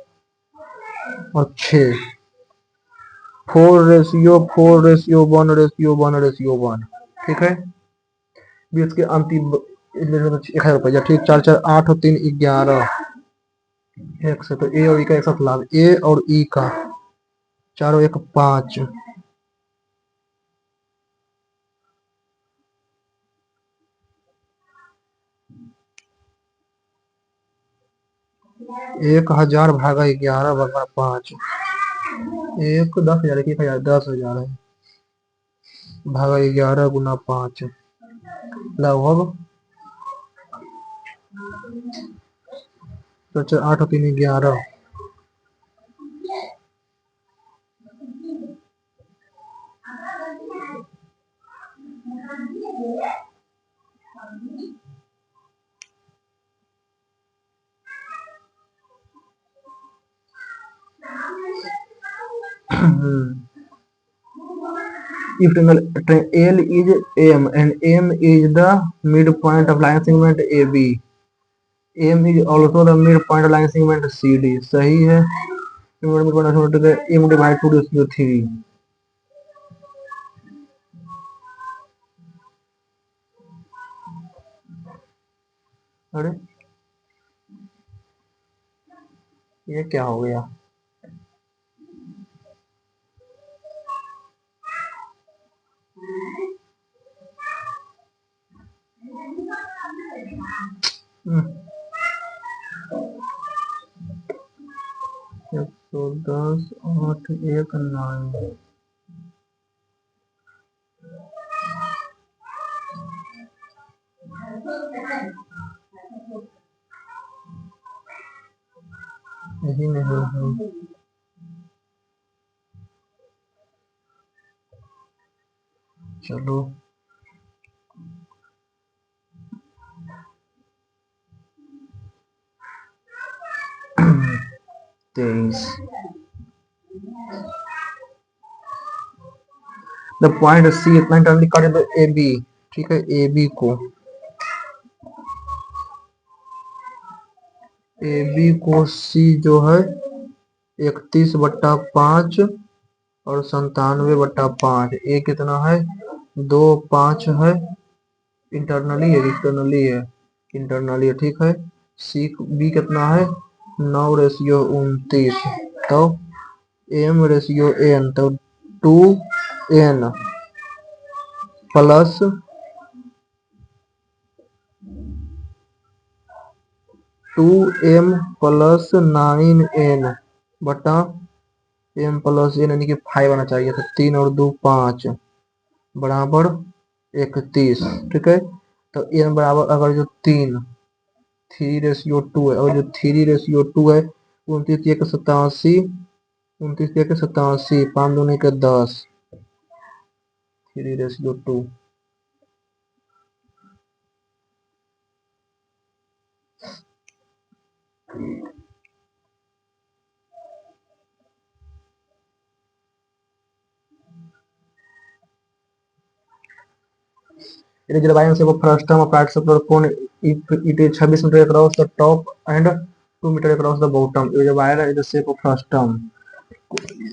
Speaker 1: और 6 4:4:1:1:1। ठीक है, बीच के अंतिम 1000 रुपया। ठीक, 4 4 8 और 3 11 एक से, तो ए और ई का एक साथ लाभ, ए और ई का 4 और 1 5, एक 1000 भागा 11 भागा 5, एक 10,000 एक 1,000 10,000 है भागा 11 गुना 5 लगभग तो 8 और 3 11। If L is M and M is the midpoint of line segment AB, M is also the midpoint of line segment CD. सही है, midpoint of segment M divided 2:3। अरे ये क्या हो गया? एक सौ 10 8 1 9। यही नहीं है, चलो 23। द पॉइंट सी इतना इंटरनली कट ए बी। ठीक है, ए बी को सी जो है 31/5 और 97/5, ए कितना है 2 5 है, इंटरनली है एक्सटर्नली है, इंटरनली है। ठीक है, सी बी कितना है 9:29, तो M/N तो 2N plus 2m plus 9n बटा m प्लस n यानी कि 5 आना चाहिए। तो 3 और 2 5 बराबर 31। ठीक है, तो n बराबर अगर जो 3 है, और जो 3:2 है, 29 1 87, 5 दूनी के 10, 3:2। It is the biome shape of frustum of flat circular cone. If it is 26 meter across the top and 2 meter across the bottom, it is a wire in the shape of frustum.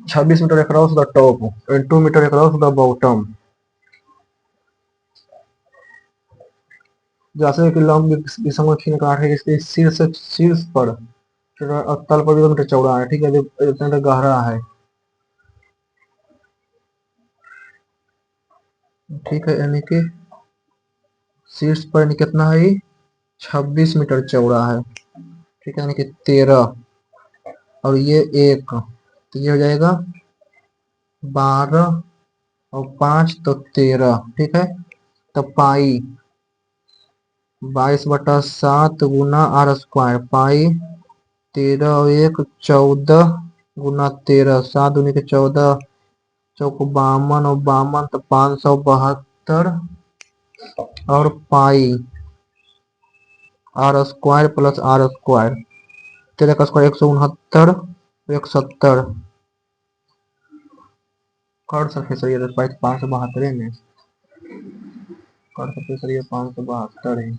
Speaker 1: 26 metre across the top and 2 metre across the bottom. जैसे कि लंब विषम काट है, इसके शीर्ष पर तल पर 2 मीटर चौड़ा है। ठीक है, जो इतना गहरा है। ठीक है, यानी कि शीर्ष पर यानी कितना है, 26 मीटर चौड़ा है। ठीक है, यानी कि 13 और ये 1, तो ये हो जाएगा 12 और 5 तो 13। ठीक है, तो पाई 22/7 गुना आर स्क्वायर, पाई 13 और 1 14 गुना 13, 7 दूनी के 14, चौक 52 और 52 तो 572 और pi r square plus r square, 13 का स्क्वायर 169, 170 कर सकते सर, ये 572 है, कर सकते सर, ये 572 है।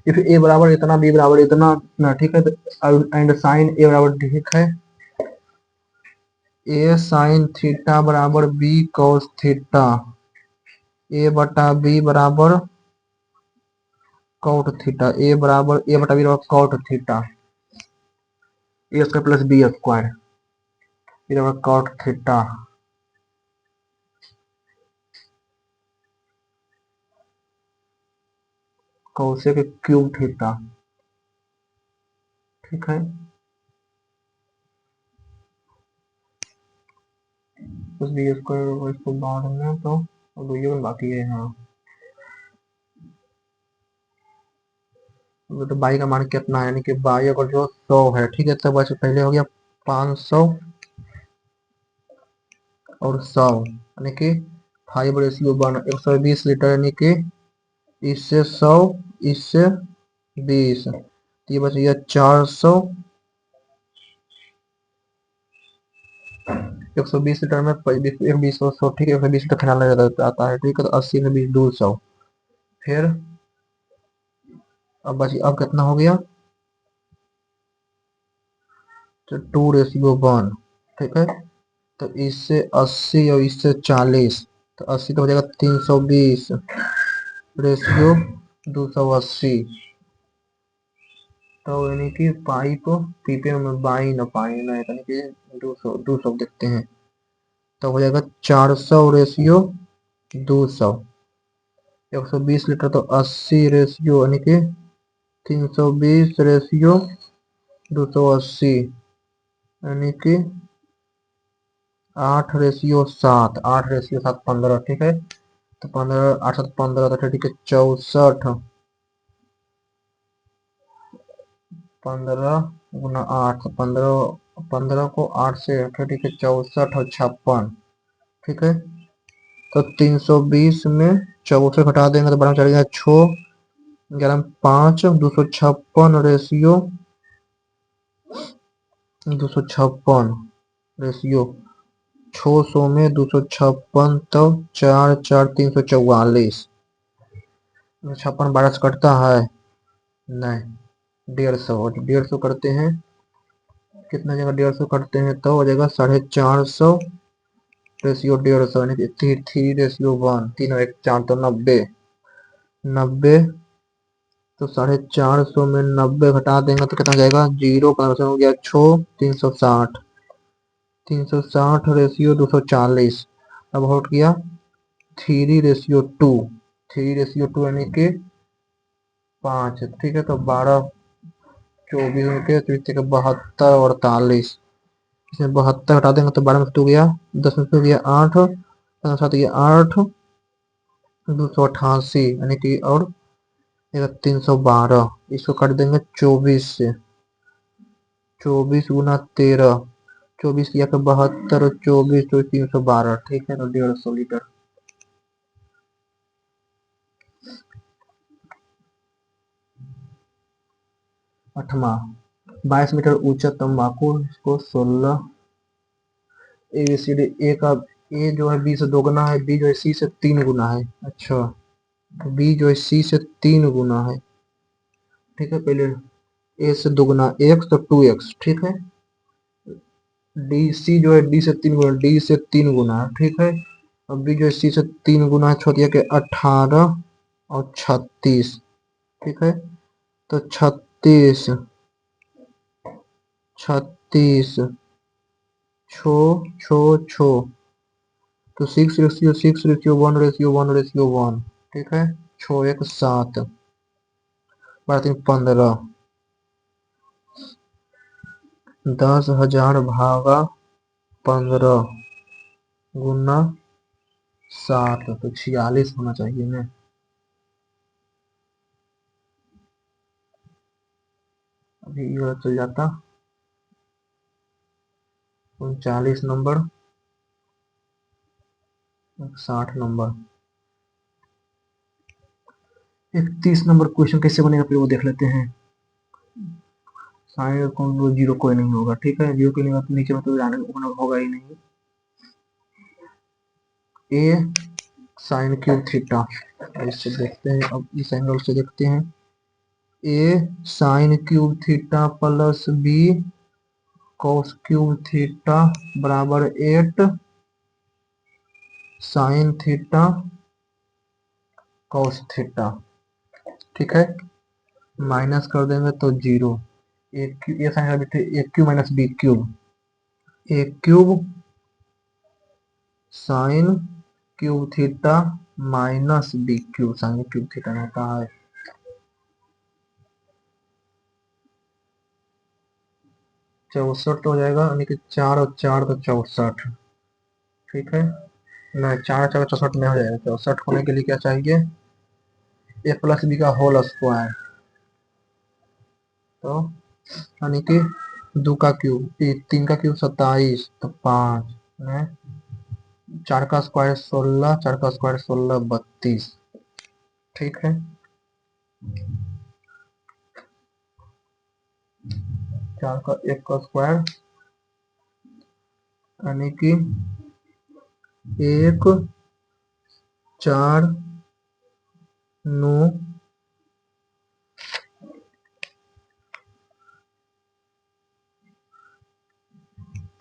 Speaker 1: इफ ए बराबर इतना, बी बराबर इतना ना। ठीक है, एंड साइन ए बराबर, ठीक है, ए साइन थीटा बराबर बी कॉस थीटा, ए बटा बी बराबर कॉट थीटा, ए बटा बी बराबर cot theta, A square plus B square बराबर cot theta, cosec cube theta. ठीक है, बस बी स्क्वायर इसको बाद में, तो दो बाकी है। हाँ, तो बाई का मान कितना है, यानी कि बाई अगर जो 100 है। ठीक है, तो बस पहले हो गया 500 और 100, यानी कि 5:1 120 लीटर, यानी कि इससे 100, इससे 20, तो ये बच गया 400। 120 लीटर में 20 100, ठीक है, 120 लीटर खिलाना आता है। ठीक है, तो 80 में 20 200, फिर अब बची, अब कितना हो गया, तो 2:1। ठीक है, तो इससे 80 और इससे 40, तो 80 तो हो जाएगा 320 रेशियो 280। तो यानी कि पाइप पीपे में बाई न पाई ना, यानी कि 200 देखते हैं, तो हो जाएगा 400 रेशियो 200। 120 लीटर तो 80 रेशियो, यानी कि 320 रेशियो 280, यानी कि 8:7, 8:7 15। ठीक है, तो 15 8 7 15, तो ठीक है 64, 15 गुना 8, 15 को 8 से, ठीक है 64 और 56। ठीक है, तो 320 में 64 घटा देंगे तो बराबर चलेगा 6, 11 5, 256 रेशियो 600 में 256, तो 4 4 344, 56 12 से कटता है नहीं, 150, 150 करते हैं, कितना जगह 150 करते हैं, तो हो जाएगा 450 रेशियो 150, यानी कि 3:1, 3 और 1 4, तो 90, 90, तो 450 में 90 घटा देंगे तो कितना जाएगा, 0 15 से हो गया 6, 360, 360 रेशियो 240। अब हो गया 3:2, 3:2 यानी कि 5। ठीक है, तो 12 24 के 72 48, इसमें 72 हटा देंगे तो 12 में टू गया, 10 में टू गया 8, 7 गया 8, 288 यानी कि और 312, इसको काट देंगे 24 से, 24 गुना 13, 24 किया का 72, 24 तो 312, ठीक है, तो 150 लीटर। 8वां, 22 मीटर ऊंचा तंबाकू को 16 ABCD, ए का ए जो है बी से 2 गुना है, बी जो है सी से 3 गुना है। अच्छा, बी जो है सी से 3 गुना है, ठीक है, पहले ए से 2 गुना एक्स तो 2x, ठीक है, डी सी जो है डी से 3 गुना, डी से 3 गुना है, ठीक है, अब बी जो है सी से 3 गुना है, छोड़ दिया के 18 और 36, ठीक है, तो 36 36 छो छो छो, तो 6:6:1:1:1, ठीक है, 6 1 7, 12 3 15, 10,000 भागा 15 गुना 7, तो 46 होना चाहिए ना। अभी ये चल जाता 39 नंबर, 60 नंबर, 31 नंबर क्वेश्चन कैसे बनेगा फिर वो देख लेते हैं। साइन कौन जीरो कोई नहीं होगा, ठीक है, जीरो कोई नहीं होगा तो नीचे में तो जाने होगा ही नहीं। ए साइन क्यूब थीटा, इससे देखते हैं, अब इस एंगल से देखते हैं, a sine cube theta plus b cos cube theta बराबर 8 साइन थीटा कॉस थीटा, ठीक है, माइनस कर देंगे तो 0, a sine a cube minus b cube, a cube sine cube theta minus b cube sine cube theta रहता है, 64 तो हो जाएगा, यानी कि 4 और 4 तो 64, ठीक है, नहीं 4 4 64 में हो जाएगा, 64 होने के लिए क्या चाहिए, ए प्लस बी का होल स्क्वायर, तो यानी कि 2 का क्यूब, 3 का क्यूब 27, तो 5 में 4 का स्क्वायर 16, 4 का स्क्वायर 16 32, ठीक है, 4 का 1 का स्क्वायर यानी कि 1 4 9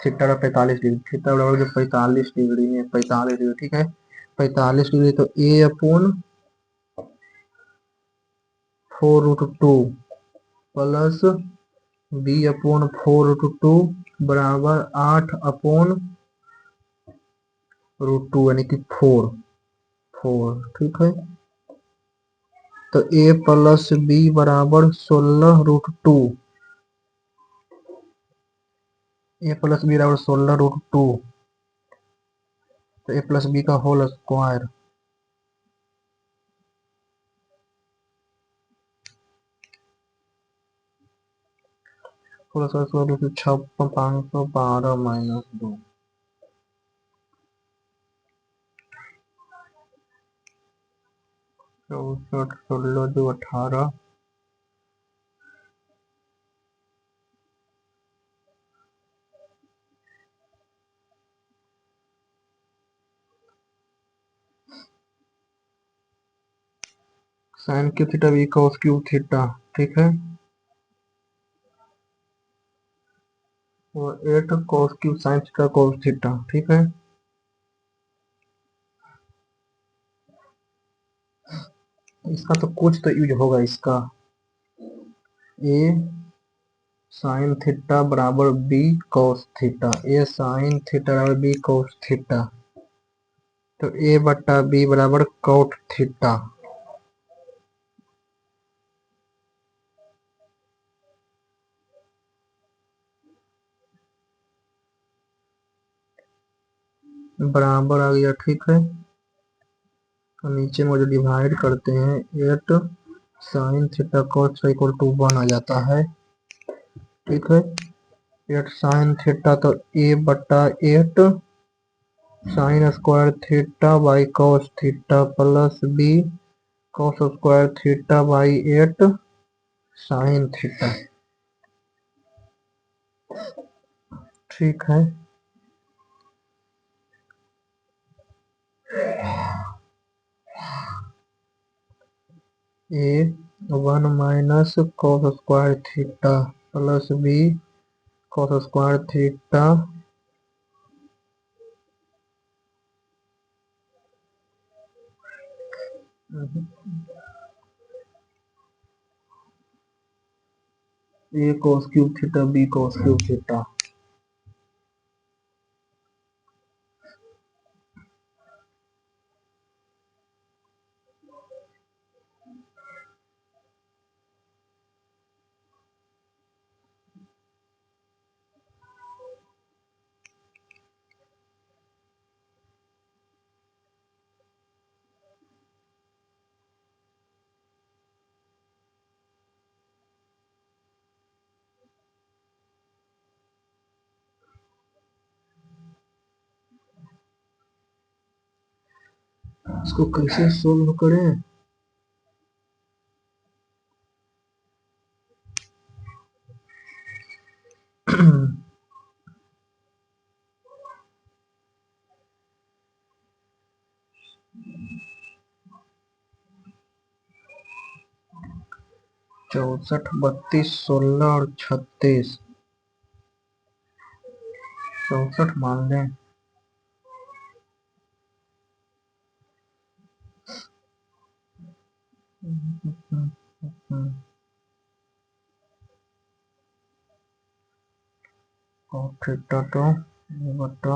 Speaker 1: थीटा 45 डिग्री, थीटा बराबर 45 डिग्री में 45 डिग्री, ठीक है, 45 डिग्री, तो ए अपॉन 4√2 प्लस बी अपॉन 4√2 बराबर 8 अपॉन √2 यानी कि 4, ठीक है, तो ए प्लस बी बराबर 16√2, ए प्लस बी बराबर 16√2, तो ए प्लस बी का whole square, whole square 56 512 minus 2, 64 16 2 18, sine cube theta B cos cube theta, ठीक है, और 8 cos cube sine theta cos theta, ठीक है, इसका तो कुछ तो यूज होगा इसका, ए साइन थीटा बराबर B cos theta, A sine theta बराबर बी कॉस थीटा, तो ए बट्टा बी बराबर कॉट थीटा, बराबर आ गया, ठीक है। तो नीचे में जो डिवाइड करते हैं 8 sine theta cos equal to 1 आ जाता है, ठीक है। 8 साइन थीटा तो a/8 sine square theta by cos theta plus b cos square theta by 8 sine theta, ठीक है। a 1 minus cos square theta plus b cos square theta a cos cube theta b cos cube theta. इसको कैसे solve करें? चौसठ 32 16 और 36, 64 मान लें। cos theta तो बटा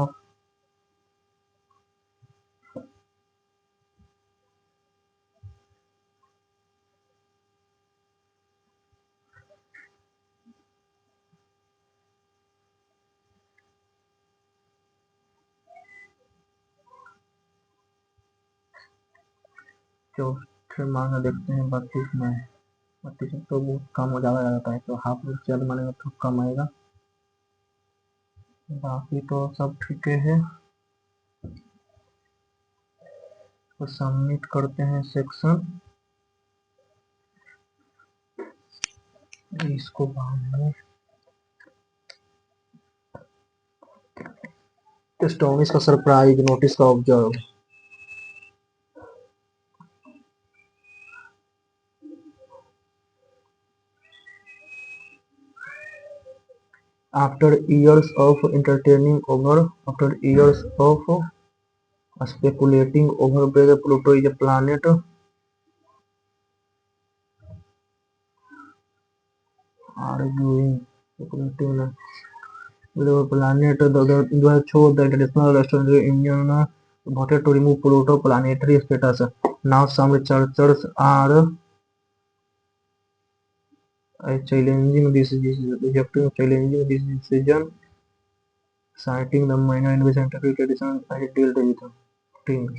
Speaker 1: चौथे मान देखते हैं 32 में, 32 में तो बहुत कम हो ज्यादा जाता है, तो हाफ ज्यादा मानेगा तो कम आएगा। बाकी तो सब ठीक है। तो सबमिट करते हैं सेक्शन, इसको बाद में स्टोनिस का सरप्राइज नोटिस का observe. After years of speculating over whether Pluto is a planet, speculating whether a planet, the show the International Astronomy Union voted to remove Pluto planetary status. Now some researchers are challenging this decision, citing the minor in scientific tradition I dealt with. Team.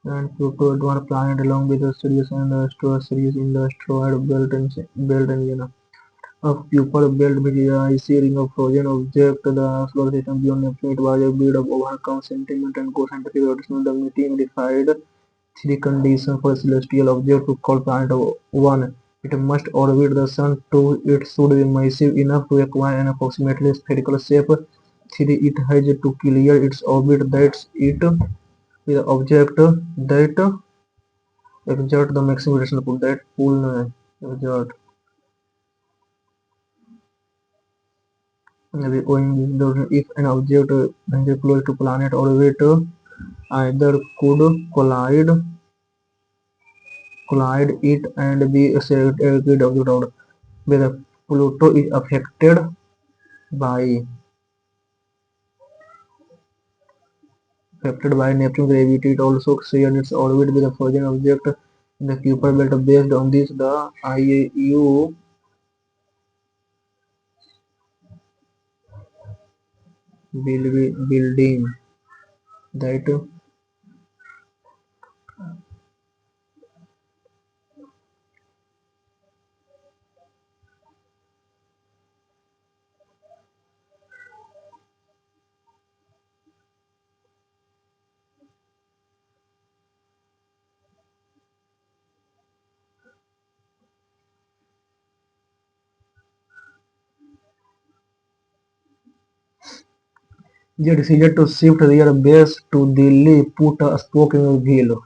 Speaker 1: And Pluto, a dwarf planet along with Sirius and the Sirius in the asteroid belt and of Kuiper belt, which is a icy ring of frozen objects. The solar system beyond Neptune, it was a bit of overcome sentiment and co-scientific rotational dignity modified three conditions for a celestial object to call planet. 1. It must orbit the sun. 2. It should be massive enough to acquire an approximately spherical shape. 3. It has to clear its orbit, that's it, with an object that exert the maximum gravitational pull, that pull exert if an object very close to planet orbit either could collide it and be separated out, whether Pluto is affected by Affected by Neptune's gravity, it also shared its orbit with a frozen object in the Kuiper belt. Based on this, the IAU will be building that they decided to shift their base to Delhi, put a spoke in Bhil.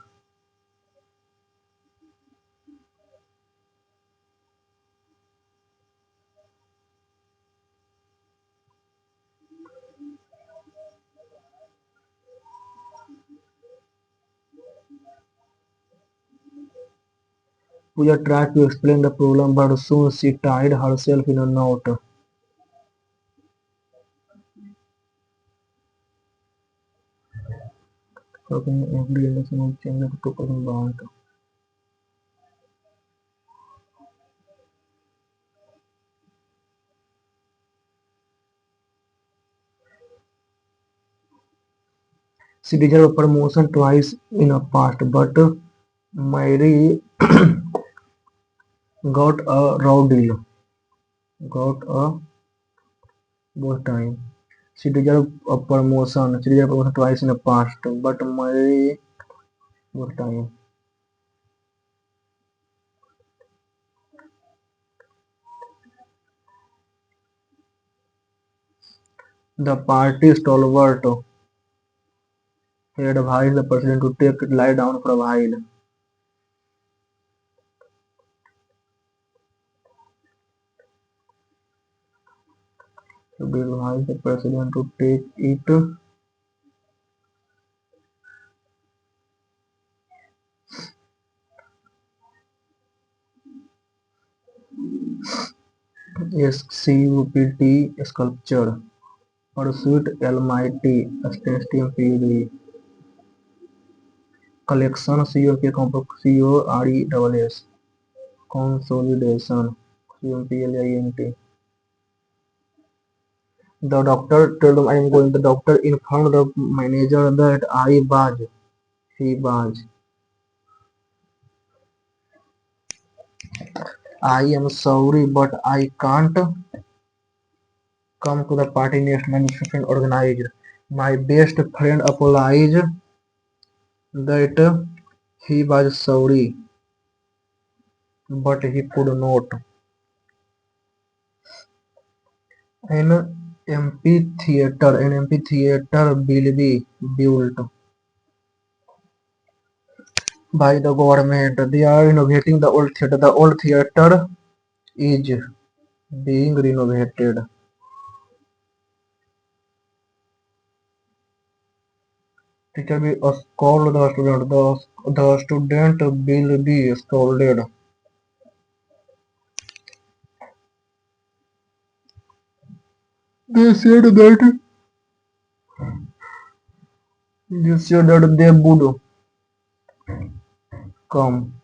Speaker 1: Pooja tried to explain the problem, but soon she tied herself in a knot. Talking every election will change the 2% bond. She deserved promotion twice in the past, but Mary got a raw deal. Got a both time. She deserved a promotion. She deserved promotion twice in the past, but Mary both time. The party stalwart had advised the president to take it lie down for a while. He advised the president to take it. SCUPT sculpture. Pursuit Almighty Esteem PD. Collection CORESS. Consolidation CMPLINT. The doctor told him I am going. The doctor informed the manager that he was. I am sorry, but I can't come to the party next month organized. My best friend apologized that he was sorry, but he could not. An amphitheater will be built by the government. They are renovating the old theater. The old theater is being renovated. Teacher will scold the student. The student will be scolded. They said that they would come.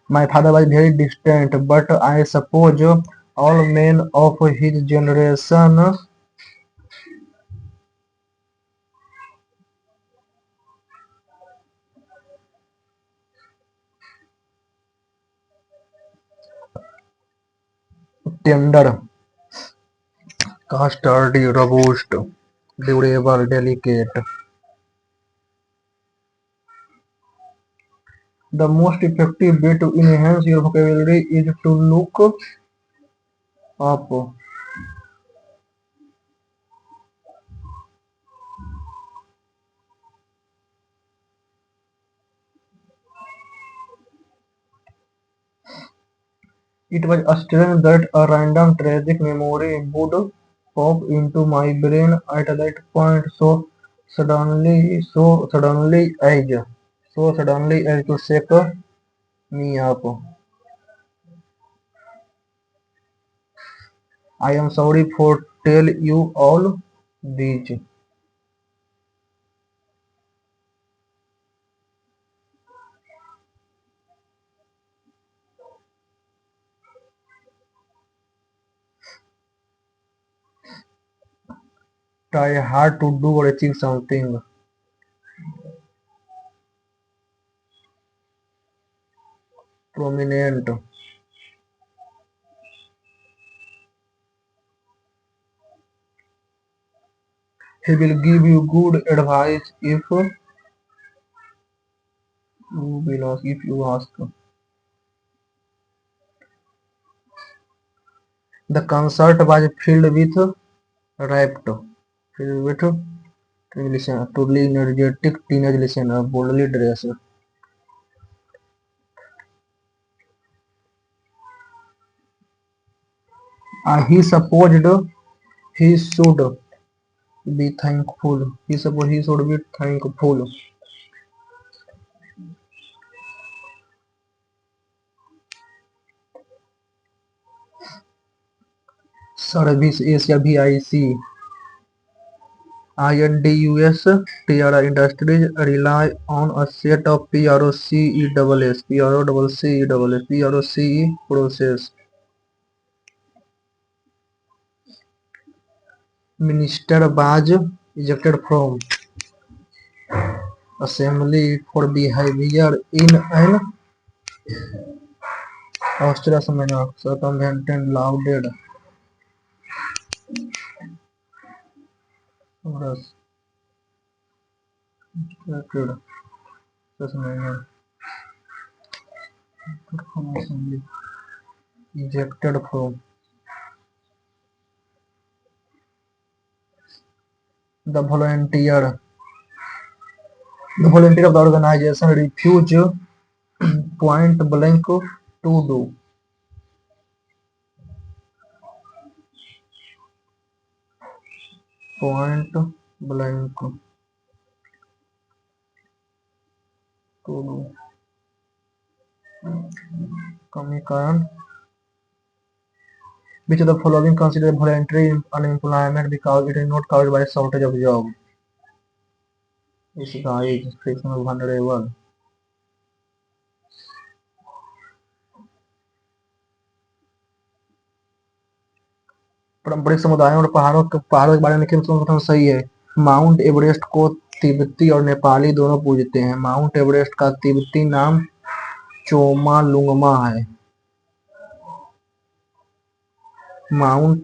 Speaker 1: My father was very distant, but I suppose all men of his generation tender, sturdy, robust, durable, delicate. The most effective way to enhance your vocabulary is to look up. It was strange that a random tragic memory would pop into my brain at that point so suddenly as to shake me up. I am sorry for tell you all. these. Try hard to do or achieve something. Prominent. He will give you good advice if you ask. The concert was filled with rapt, filled with truly energetic teenage listener, boldly dressed. He supposed he should be thankful. He supposed he should be thankful. Service Asia VIC INDUS TRI Industries rely on a set of PROCE process. Minister was ejected from assembly for behavior in an auspicious manner, circumventing lauded restricted such manner from assembly. Ejected from the volunteer of the organization refused point blank to do point blank to do Communication which of the following considered voluntary unemployment because it is not covered by shortage of job. This guy is frictional vulnerable. पारंपरिक समुदायों और पहाड़ों के बारे में लिखे कथन सही है। माउंट एवरेस्ट को तिब्बती और नेपाली दोनों पूजते हैं। माउंट एवरेस्ट का तिब्बती नाम चोमालुंगमा है। माउंट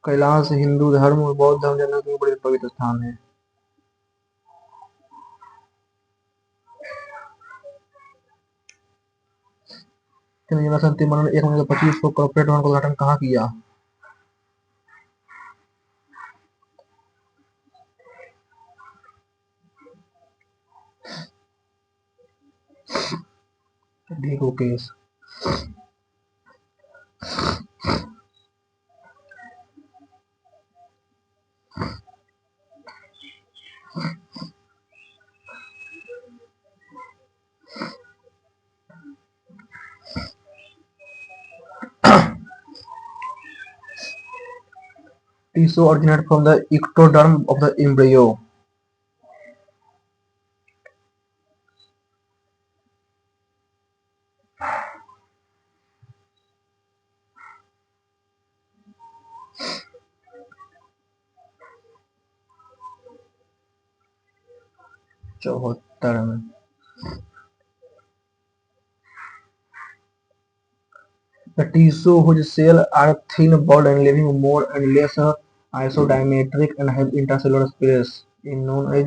Speaker 1: कैलाश हिंदू धर्म और बौद्ध धर्म जनता के बड़े पवित्र स्थान है। तिरुमला 1/25 को कॉर्पोरेट भवन का उद्घाटन कहाँ किया? ढीको case. Tissue originates from the ectoderm of the embryo. चौहत्तर में the tissue whose cells are thin walled and living more and less isodiametric and have intercellular space is known as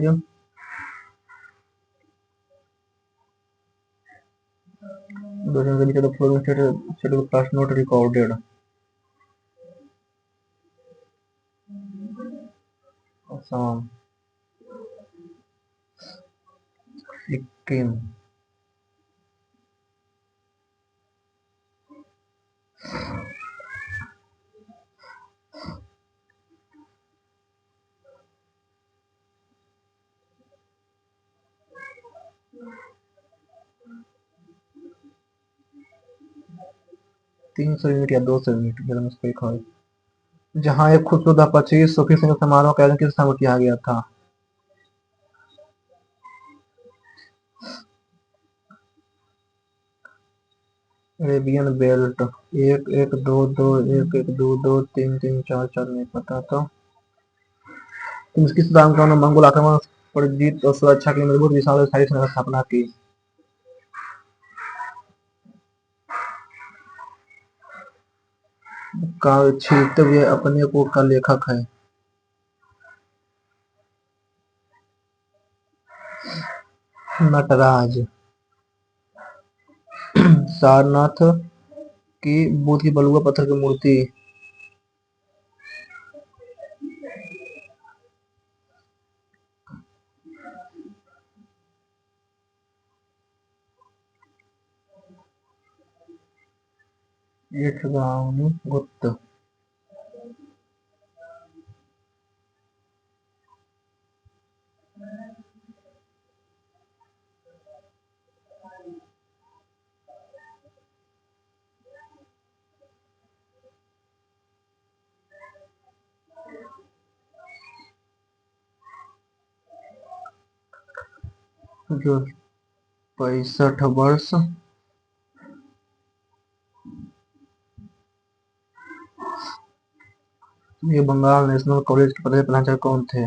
Speaker 1: those which are the following schedule class not recorded. Assam, Sikkim, 300 unit या 200 unit जहाँ एक खूबसूरत पच्चीस सूफी संगीत समारोह का आयोजन किस स्थान पर किया गया था? Arabian belt. एक एक दो दो, एक एक दो दो, तीन तीन चार चार, नहीं पता था। तुम किस राम ने मंगोल आक्रमण पर जीत और सुरक्षा के लिए मजबूत विशाल और स्थायी सेना की स्थापना की? कालक्षेत्रव्य अपने को का लेखक है। नटराज। सारनाथ की बुद्ध की बलुआ पत्थर की मूर्ति। ईठगांव गुप्त। जो 65 वर्ष। ये बंगाल नेशनल कॉलेज के पहले प्राचार्य कौन थे?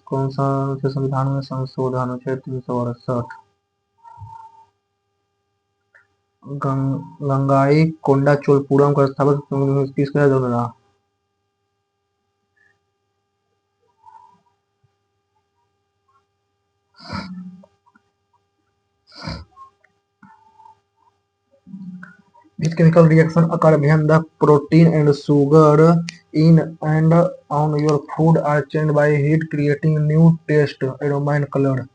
Speaker 1: कौन सा संविधान में संशोधन? अनुच्छेद 368। गंगाई कोंडा चोलपुरम का स्थापक किसका रहा? This chemical reaction occur when the protein and sugar in and on your food are changed by heat, creating new taste, aroma, and color.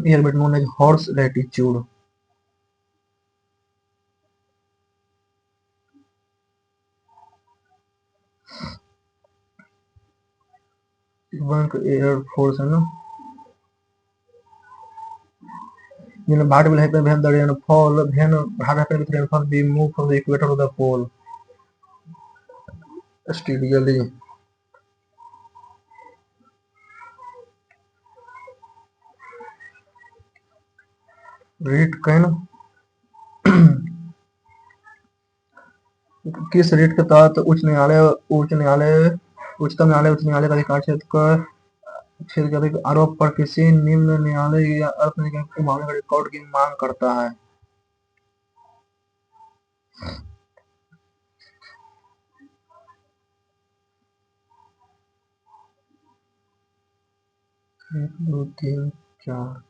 Speaker 1: Here, but known as horse latitude. Bank Air Force है ना? When bad will happen when the rainfall, when bad happen with rainfall, we move from the equator to the pole. Steadily. Read can किस रीट के तहत उच्चतम न्यायालय उच्च न्यायालय का अधिकार क्षेत्र के आरोप पर किसी निम्न न्यायालय या अल्पसंख्यक के मामले का रिकॉर्ड की मांग करता है? एक दो तीन चार।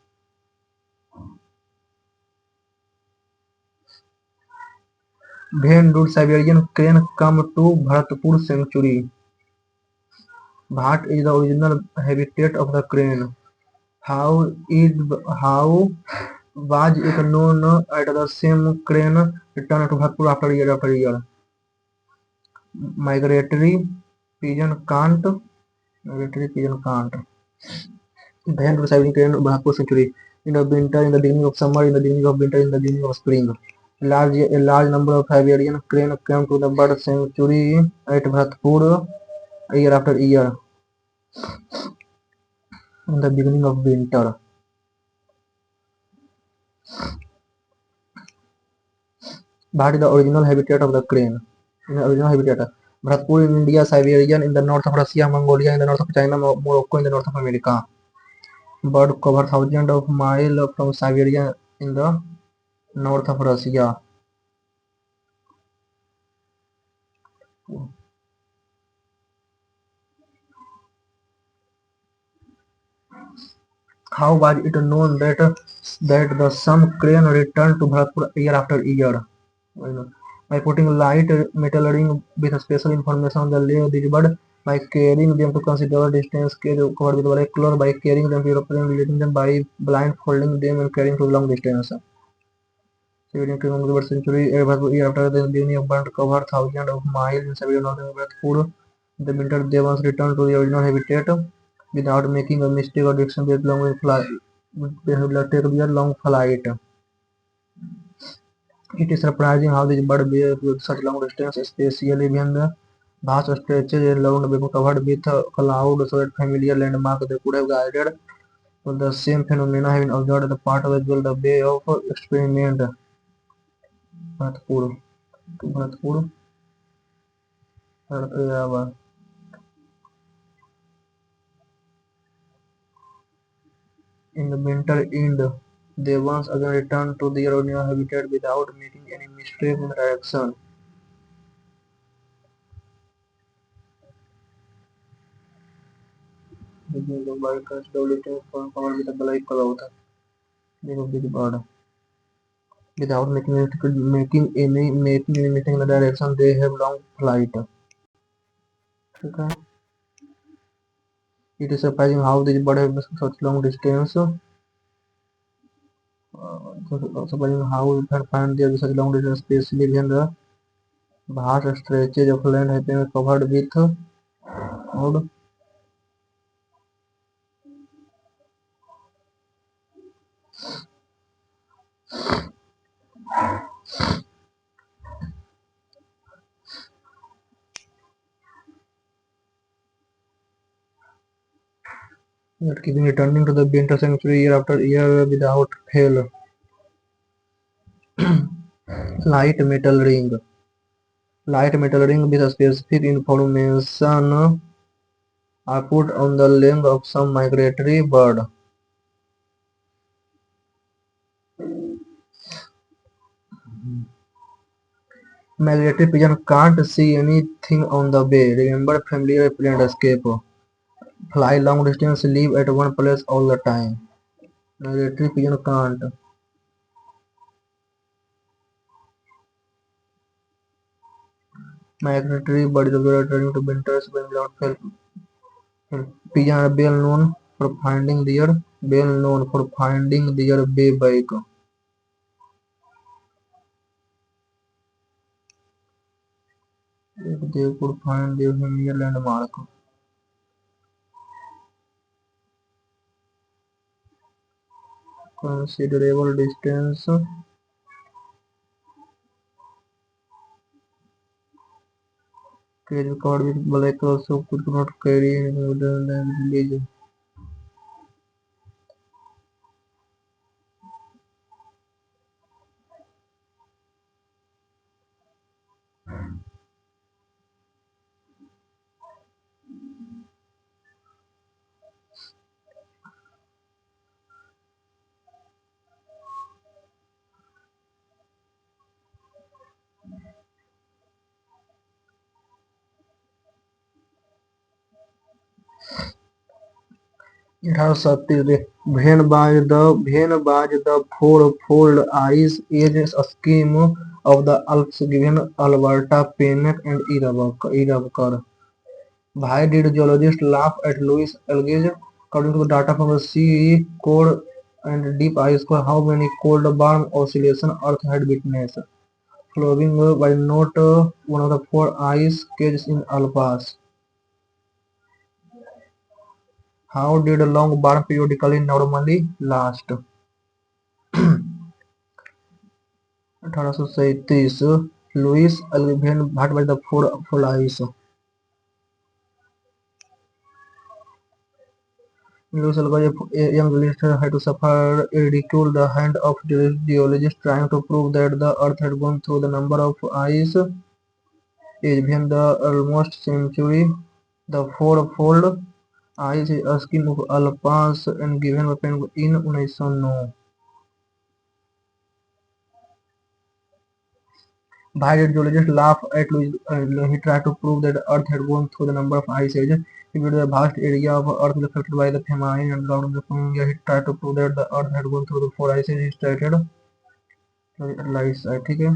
Speaker 1: When did Siberian crane come to Bharatpur sanctuary? Bhat is the original habitat of the crane. How how was it known that the same crane returned to Bharatpur after year after year? Migratory pigeon can't. Migratory pigeon can't. When did Siberian crane Bharatpur sanctuary? In the winter, in the beginning of summer, in the beginning of winter, in the beginning of spring. A large number of Siberian crane came to the bird sanctuary at Bharatpur year after year. In the beginning of winter. Bhat is the original habitat of the crane. In the original habitat. Bharatpur in India, Siberian in the north of Russia, Mongolia in the north of China, Morocco in the north of America. Bird cover thousands of miles from Siberia in the north of Russia. How was it known that the some crane returned to Bharatpur year after year? By putting light metal ring with special information on the layer of the bird by carrying them to considerable distance covered with black color, by carrying them to European, relating them by blindfolding them and carrying to long distance. During the century, year after the beginning of burnt cover thousands of miles in Siberia northern food, the winter they once returned to the original habitat without making a mistake or direction they long will fly. They have take a long flight. It is surprising how this bird bears such long distance, especially when the vast stretches along the covered with cloud so that familiar landmarks they could have guided. But the same phenomena have been observed as a part of the Bay of Experiment. Bharatpur. Bharatpur. In the winter end, they once again returned to their original habitat without making any mistake in direction. The bird catch the from covered with a black cloth. They were big bird. Without making any mistake in the direction, they have long flight. Okay. It is surprising how these birds have such long distance. Surprising how we can find their such long distance, especially when the vast stretches of land have been covered with cloud. Yet keeping returning to the winter sanctuary year after year without fail. Light metal ring. Light metal ring with a specific information are put on the leg of some migratory bird. Migratory pigeon can't see anything on the way. Remember familiar landscape. Fly long distance, live at one place all the time. Migratory pigeon can't. Migratory birds are returning to winters when without fail. Pigeons are well known for finding their way back. If they could find their familiar landmark. Considerable distance cage covered with black also could not carry anything other than village. It has the the four-fold eyes is a scheme of the Alps given Alberta Pennock and Irabkar. Why did geologists laugh at Louis Algege? According to the data from the sea core and deep ice core, how many cold warm oscillation Earth had witnessed? Following by not one of the four ice cages in Alps. How did a long burn periodically normally last? 1837 Louis Algevin hurt by the four ice. Louis Algevin, a young researcher, had to suffer ridicule the hand of geologists trying to prove that the Earth had gone through the number of ice age when the almost century. The fourfold ice is a scheme of Alpes and given weapon in 1909. Why did geologists laugh at Louis? He tried to prove that the Earth had gone through the number of ice ages. He viewed the vast area of Earth affected by the famine and drought in the following year. He tried to prove that the Earth had gone through the four ice ages. He stated lies. ठीक है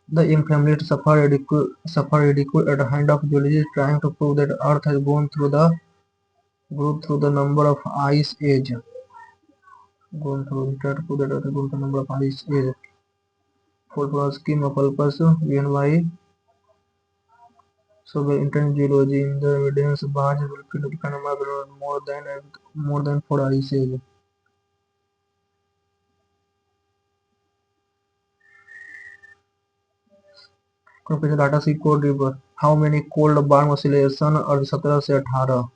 Speaker 1: The young family suffer ridicule at the hand of geologists trying to prove that Earth has gone through the number of ice age. Try to prove that Earth has gone through the number of ice age. For scheme of purpose, VNY. So the intense geology in the evidence barge will fill the Panama more than for ice age. Completion data see cold river. How many cold barn oscillation और 17 से 18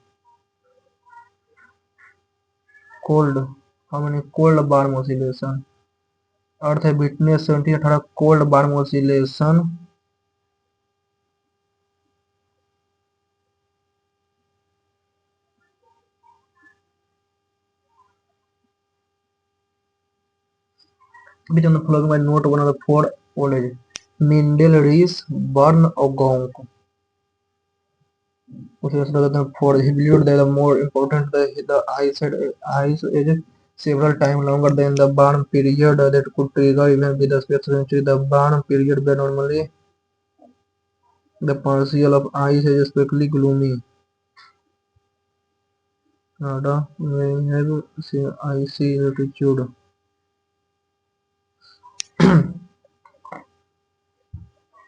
Speaker 1: cold. How many cold barn oscillation? Earth है witness 17-18 cold warm oscillation which on the following by note one of the four old age. Mindel, Rees, Burn or Gonk. For he believed that the more important the ice age several times longer than the burn period that could trigger even with the space century. The burn period where normally the partial of ice age is especially gloomy. Nada may have icy latitude.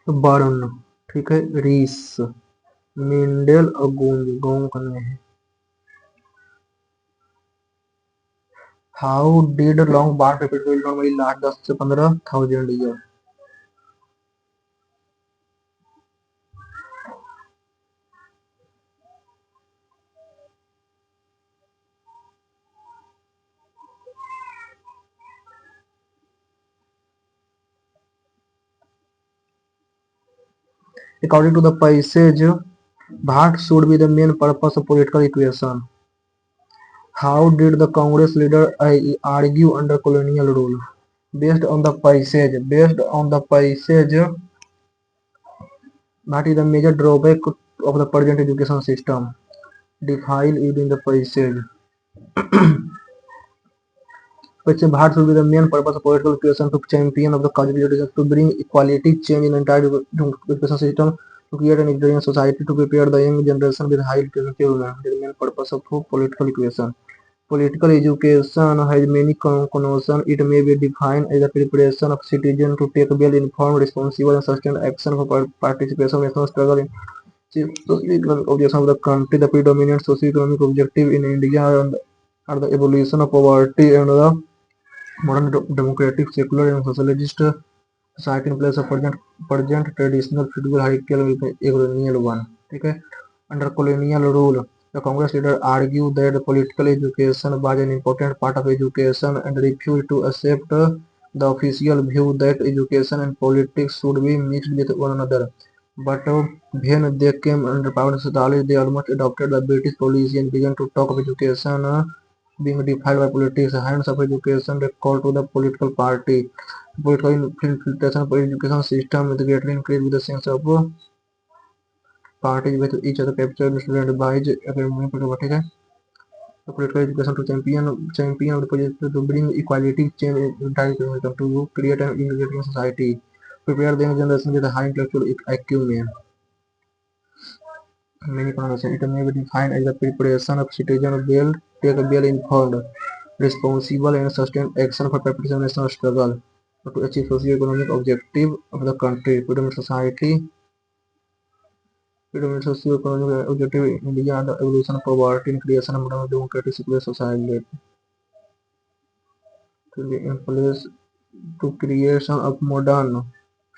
Speaker 1: Burn ठीक है रीस मिंडेल और गूंज करने हैं how did long bar paper will normally last 10 से 15,000 year according to the passage what should be the main purpose of political equation how did the congress leader argue under colonial rule based on the passage what is the major drawback of the present education system define it in the passage which Bharat should be the main purpose of political equation to champion of the cause of education, to bring equality change in entire education system, to create an ignorant society, to prepare the young generation with high education children. The main purpose of political equation. Political education has many connotations. It may be defined as the preparation of citizens to take well-informed, responsible, and sustained action for participation in national struggle in socio-economic objectives of the country. The predominant socio-economic objective in India are the evolution of poverty and the modern democratic, secular and socialist society in place of present traditional feudal hierarchical colonial one. Okay? Under colonial rule, the Congress leader argued that political education was an important part of education and refused to accept the official view that education and politics should be mixed with one another. But when they came under power in 1947, they almost adopted the British policy and began to talk of education being defined by politics, hands of education that call to the political party. Political infiltration of education system with greatly increased with the sense of parties with each other capture the student by academic ठीक है the political education to champion of the project to bring equality change in entire system to create an integrating society prepare the young generation with a high intellectual acumen many connotations it may be defined as the preparation of citizens well take a well informed responsible and sustained action for participation in national struggle to achieve socio-economic objective of the country predominant socio-economic objective in India are the evolution of poverty and creation of modern democratic secular society to be in place to creation of modern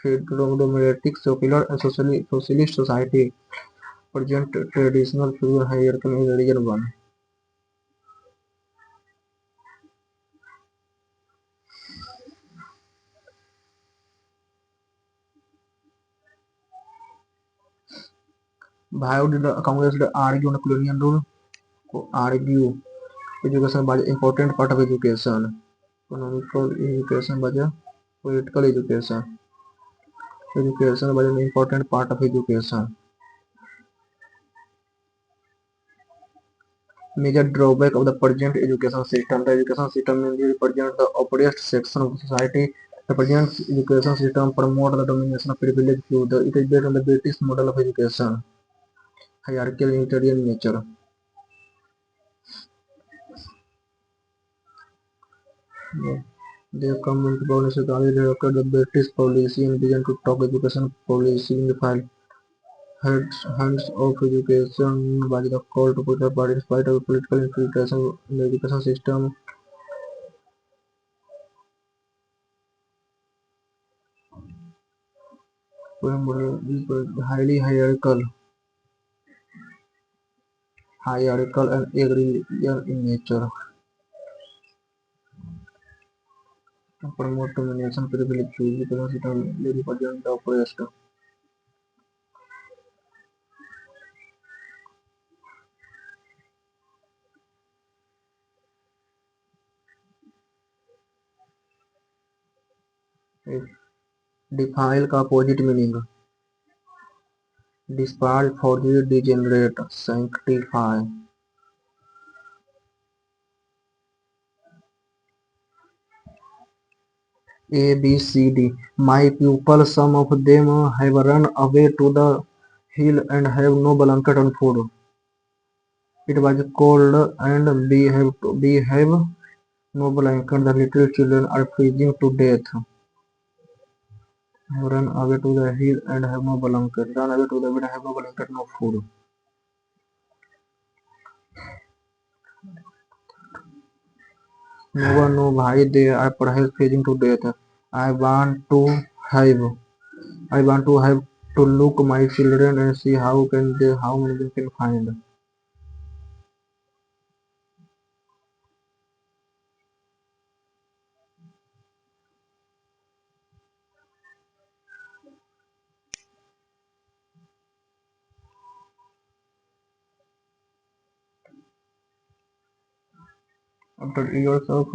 Speaker 1: democratic secular and socialist society present traditional feudal hierarchy in region 1 how did the Congress argue on colonial rule argue education was an important part of education economical education was a political education education was an important part of education major drawback of the present education system the education system mainly represents the oppressed section of society The present education system promotes the domination of privileged few. It is based on the British model of education, hierarchical and utilitarian nature. Yeah. They come into power as Gandhi adopted the British policy and began to talk education policy in the file. Hands of education by the call to political party in spite of political infiltration in the education system. Highly hierarchical and agrarian in nature. To promote domination, privilege, education system represent the oppressed. Defile का opposite meaning. Despite, forget, degenerate, sanctify. A, B, C, D. My pupils, some of them have run away to the hill and have no blanket and food. It was cold and we have no blanket. The little children are freezing to death. Run away to the hill and have no blanket. Run away to the hill and have no blanket, no food. No one, no bhai, they are perhaps freezing to death. I want to have, I want to have to look my children and see how many they can find. After years of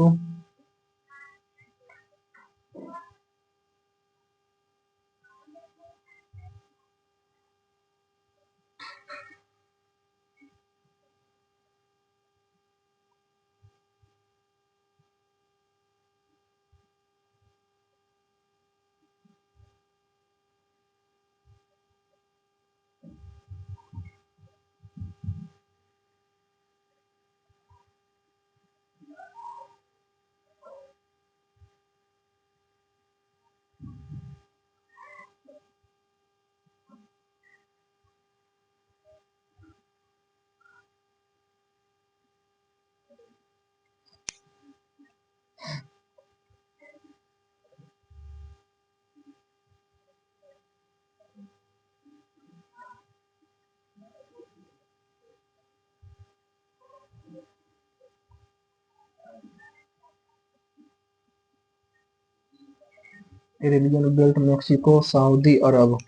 Speaker 1: a religion built Mexico, Saudi Arab,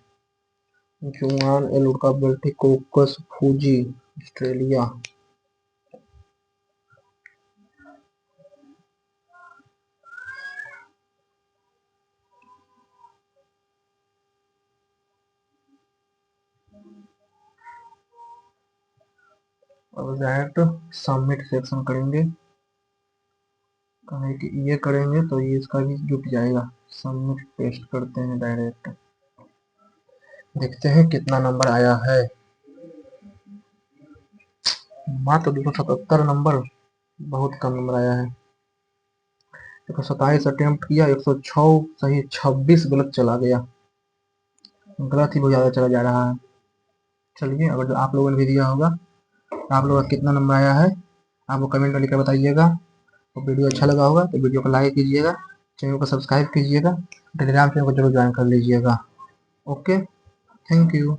Speaker 1: Juan Eluca built Caucasus, Fuji, Australia. अब direct submit section करेंगे, कहें कि ये करेंगे तो ये इसका भी जुट जाएगा। सबमिट पेस्ट करते हैं डायरेक्ट, देखते हैं कितना नंबर आया है। मात्र 277 नंबर, बहुत कम नंबर आया है। 127 अटेम्प्ट किया, 106 सही, 26 गलत चला गया, गलत ही बहुत ज़्यादा चला जा रहा है। चलिए, अगर आप लोगों ने भी दिया होगा, आप लोगों का कितना नंबर आया है आपको कमेंट में लिखकर बताइएगा। और वीडियो अच्छा लगा होगा तो वीडियो को लाइक कीजिएगा, चैनल को सब्सक्राइब कीजिएगा, टेलीग्राम चैनल को जरूर ज्वाइन कर लीजिएगा। Okay, thank you.